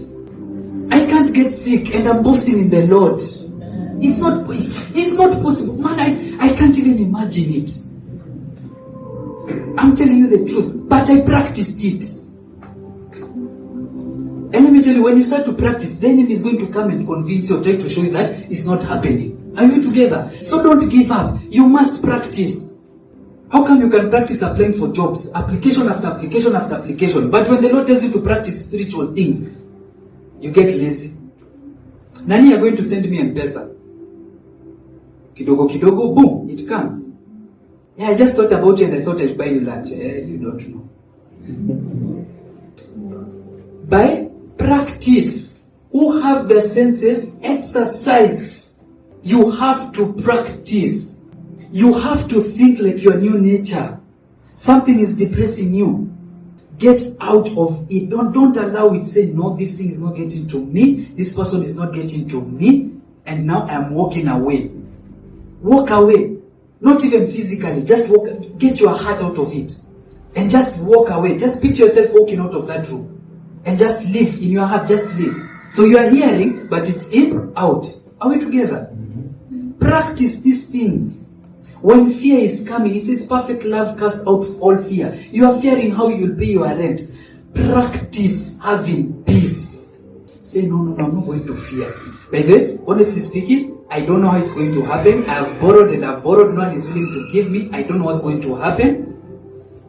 I can't get sick and I'm boasting in the Lord. It's not possible. Man, I can't even imagine it. I'm telling you the truth, but I practiced it. And let me tell you, when you start to practice, the enemy is going to come and convince you or try to show you that it's not happening. Are you together? So don't give up. You must practice. How come you can practice applying for jobs? Application after application after application. But when the Lord tells you to practice spiritual things, you get lazy. Nani, you're going to send me M-Pesa. Kidogo kidogo, boom, it comes. Yeah, I just thought about you and I thought I'd buy you lunch. You don't know. By practice, who have the senses exercised, you have to practice. You have to think like your new nature. Something is depressing you. Get out of it. Don't allow it. Say, no, this thing is not getting to me. This person is not getting to me. And now I'm walking away. Walk away. Not even physically. Just walk. Get your heart out of it. And just walk away. Just picture yourself walking out of that room. And just live in your heart. Just live. So you are hearing, but it's in, out. Are we together? Practice these things. When fear is coming, it says perfect love casts out all fear. You are fearing how you'll pay your rent. Practice having peace. Say, no, I'm not going to fear. By the way, honestly speaking, I don't know how it's going to happen. I've borrowed. No one is willing to give me. I don't know what's going to happen.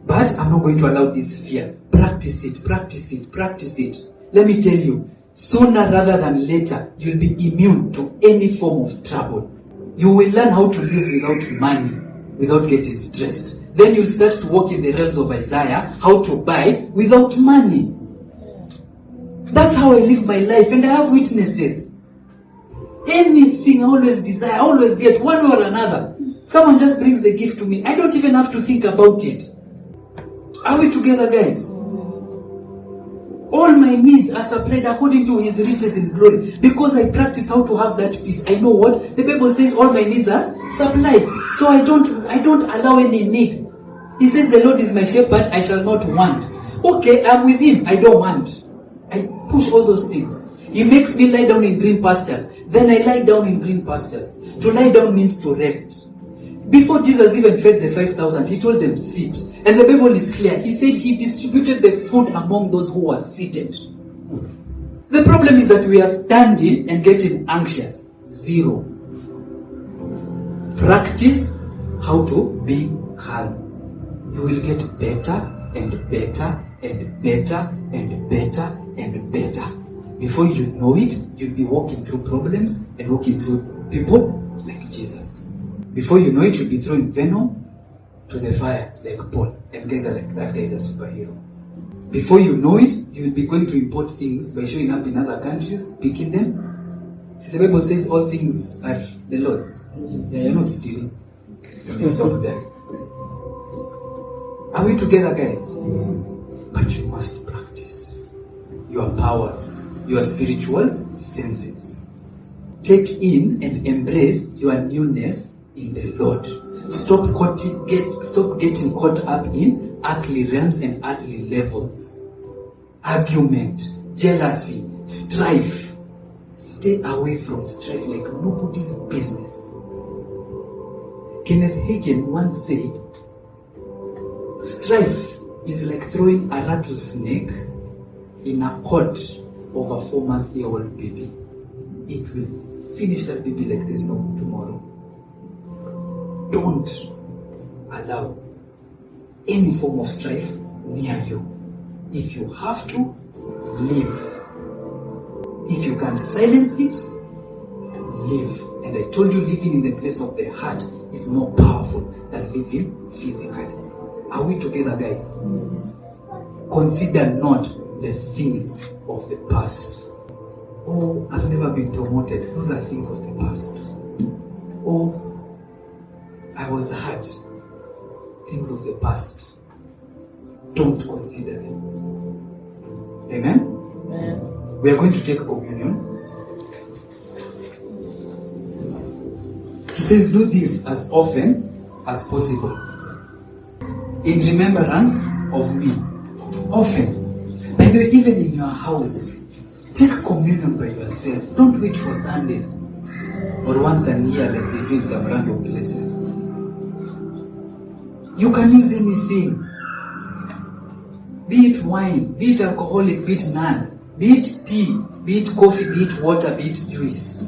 But I'm not going to allow this fear. Practice it. Let me tell you, sooner rather than later, you'll be immune to any form of trouble. You will learn how to live without money, without getting stressed. Then you'll start to walk in the realms of Isaiah, how to buy without money. That's how I live my life, and I have witnesses. Anything I always desire, I always get one or another. Someone just brings the gift to me. I don't even have to think about it. Are we together, guys? All my needs are supplied according to His riches in glory. Because I practice how to have that peace. I know what? The Bible says all my needs are supplied. So I don't allow any need. He says the Lord is my shepherd, I shall not want. Okay, I'm with Him, I don't want. I push all those things. He makes me lie down in green pastures. Then I lie down in green pastures. To lie down means to rest. Before Jesus even fed the 5,000, He told them, sit. And the Bible is clear. He said He distributed the food among those who were seated. The problem is that we are standing and getting anxious. Zero. Practice how to be calm. You will get better and better and better and better and better. Before you know it, you'll be walking through problems and walking through people like Jesus. Before you know it, you'll be throwing venom to the fire like Paul. And guys are like, that guy is a superhero. Before you know it, you'll be going to import things by showing up in other countries, picking them. See, the Bible says all things are the Lord's. Yeah, you're not stealing. You stop there. Are we together, guys? Yes. But you must practice your powers, your spiritual senses. Take in and embrace your newness in the Lord. Stop getting caught up in earthly realms and earthly levels. Argument, jealousy, strife. Stay away from strife like nobody's business. Kenneth Hagin once said, strife is like throwing a rattlesnake in a court of a 4-month-old baby. It will Finish that baby like there's no tomorrow. Don't allow any form of strife near you. If you have to, leave. If you can silence it, leave. And I told you, living in the place of the heart is more powerful than living physically. Are we together, guys? Yes. Consider not the things of the past. Oh, I've never been promoted. Those are things of the past. Oh, I was hurt. Things of the past. Don't consider them. Amen? Amen. We are going to take communion. He says, do this as often as possible, in remembrance of me. Often. By the way, even in your house, take communion by yourself. Don't wait for Sundays or once a year like they do in some random places. You can use anything. Be it wine, be it alcoholic, be it none, be it tea, be it coffee, be it water, be it juice.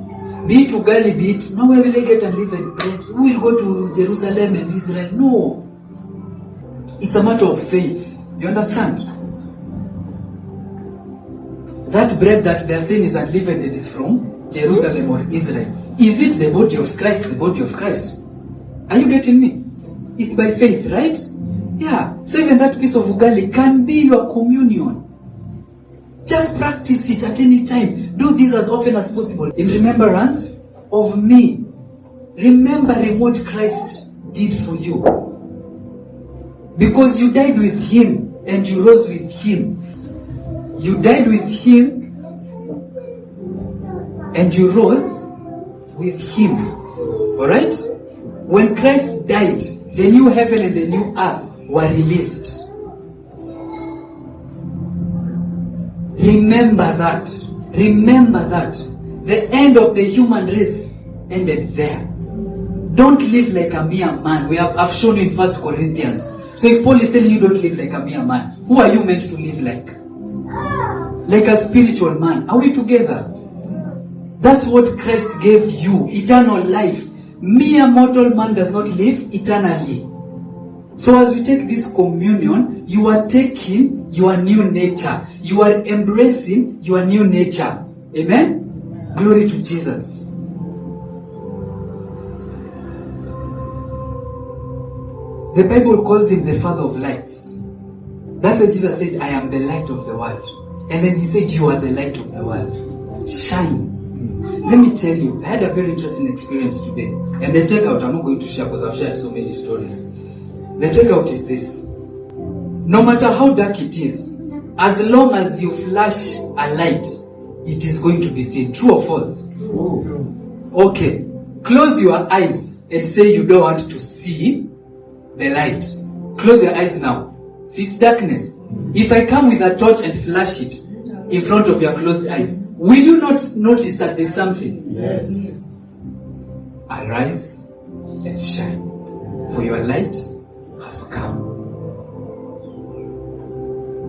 Be it ugali, be it, now where will I get unleavened bread? Who will go to Jerusalem and Israel? No. It's a matter of faith. You understand? That bread that they are saying is unleavened is from Jerusalem or Israel. Is it the body of Christ, the body of Christ? Are you getting me? It's by faith, right? Yeah. So even that piece of ugali can be your communion. Just practice it at any time. Do this as often as possible in remembrance of me. Remembering what Christ did for you. Because you died with Him and you rose with Him. You died with Him and you rose with Him. Alright? When Christ died, the new heaven and the new earth were released. Remember that. Remember that. The end of the human race ended there. Don't live like a mere man. I've shown you in 1 Corinthians. So if Paul is telling you don't live like a mere man, who are you meant to live like? Like a spiritual man. Are we together? That's what Christ gave you. Eternal life. Mere mortal man does not live eternally. So as we take this communion, you are taking your new nature. You are embracing your new nature. Amen? Glory to Jesus. The Bible calls him the Father of lights. That's why Jesus said, I am the light of the world. And then he said, you are the light of the world. Shine. Let me tell you, I had a very interesting experience today. And the takeout, I'm not going to share because I've shared so many stories. The takeout is this. No matter how dark it is, as long as you flash a light, it is going to be seen. True or false? True. Okay. Close your eyes and say you don't want to see the light. Close your eyes now. See, it's darkness. If I come with a torch and flash it in front of your closed eyes, will you not notice that there's something? Yes. Arise and shine, for your light has come.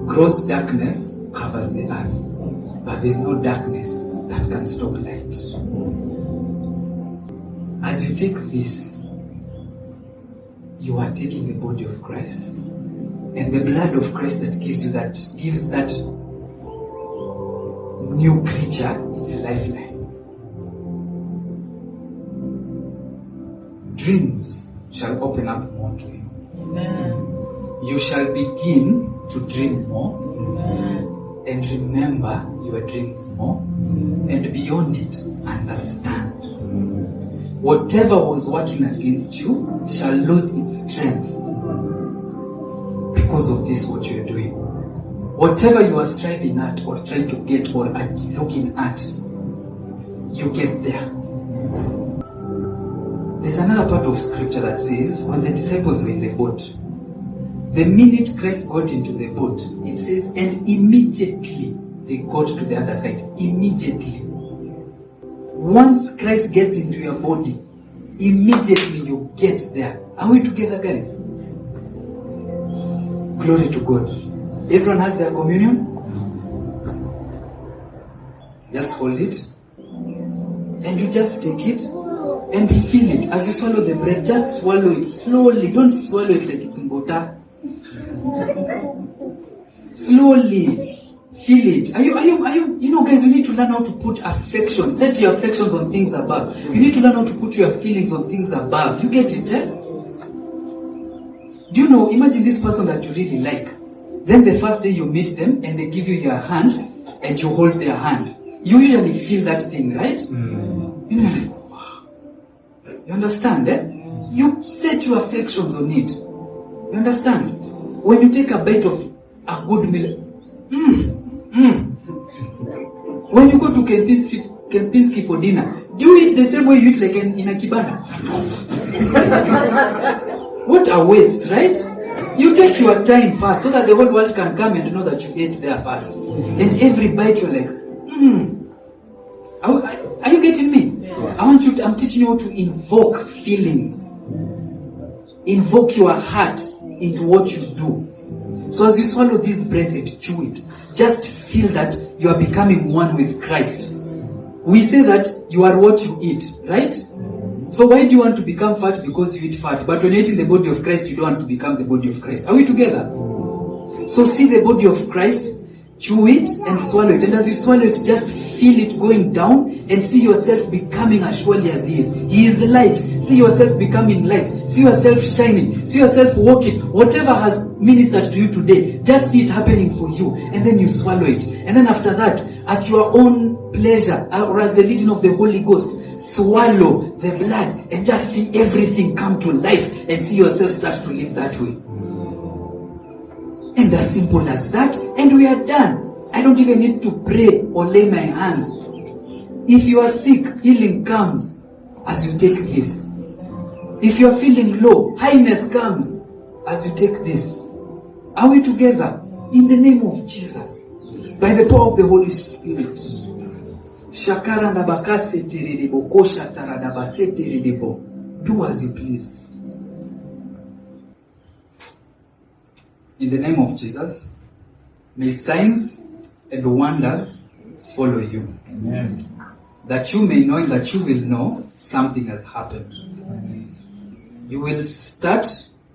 Gross darkness covers the earth, but there's no darkness that can stop light. As you take this, you are taking the body of Christ, and the blood of Christ that gives that new creature its lifeline. Dreams shall open up more to you. Amen. You shall begin to dream more. Amen. And remember your dreams more. And beyond it, understand. Whatever was working against you shall lose its strength because of this, what you are doing. Whatever you are striving at or trying to get or at looking at, you get there. There's another part of scripture that says, when the disciples were in the boat, the minute Christ got into the boat, it says, and immediately they got to the other side. Immediately. Once Christ gets into your body, immediately you get there. Are we together, guys? Glory to God. Everyone has their communion? Just hold it. and you just take it and feel it. As you swallow the bread, just swallow it slowly. Don't swallow it like it's in butter. Slowly. Feel it. Are you, guys, you need to learn how to put affection. Set your affections on things above. You need to learn how to put your feelings on things above. You get it, eh? Do you know, imagine this person that you really like. Then the first day you meet them and they give you your hand and you hold their hand. You usually feel that thing, right? You know, like, wow. You understand, eh? You set your affections on it. You understand? When you take a bite of a good meal, when you go to Kempinski for dinner, do you eat the same way you eat like in a kibana? What a waste, right? You take your time first so that the whole world can come and know that you ate there first. And every bite you're like, Are you getting me? I'm teaching you how to invoke feelings. Invoke your heart into what you do. So as you swallow this bread and chew it, just feel that you are becoming one with Christ. We say that you are what you eat, right? So why do you want to become fat? Because you eat fat. But when you're eating the body of Christ, you don't want to become the body of Christ. Are we together? So see the body of Christ, chew it and swallow it. And as you swallow it, just feel it going down and see yourself becoming as surely as He is. He is the light. See yourself becoming light. See yourself shining. See yourself walking. Whatever has ministered to you today, just see it happening for you. And then you swallow it. And then after that, at your own pleasure, or as the leading of the Holy Ghost, swallow the blood and just see everything come to life and see yourself start to live that way. And as simple as that, and we are done. I don't even need to pray or lay my hands. If you are sick, healing comes as you take this. If you are feeling low, highness comes as you take this. Are we together? In the name of Jesus. By the power of the Holy Spirit. Shakara nabakase teredebo, kosha taradabase teredebo. Do as you please. In the name of Jesus, may signs and wonders follow you. Amen. That you may know and that you will know something has happened. Amen. You will start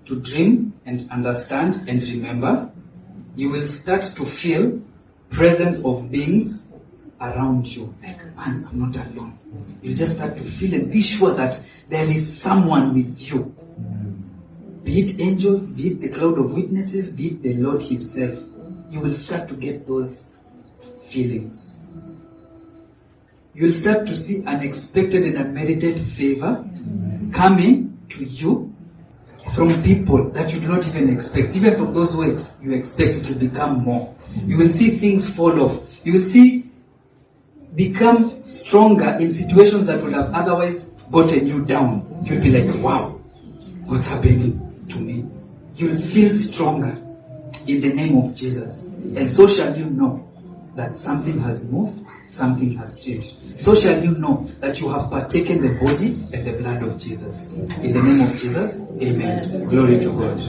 to dream and understand and remember. You will start to feel presence of beings around you. Like, man, I'm not alone. You just start to feel and be sure that there is someone with you. Be it angels, be it the cloud of witnesses, be it the Lord Himself. You will start to get those feelings. You will start to see unexpected and unmerited favor coming to you from people that you do not even expect. Even from those words you expect it to become more. You will see things fall off. You will see become stronger in situations that would have otherwise gotten you down. You'll be like, wow, what's happening to me? You'll feel stronger in the name of Jesus. And so shall you know that something has moved, something has changed. So shall you know that you have partaken the body and the blood of Jesus. In the name of Jesus, amen. Glory to God.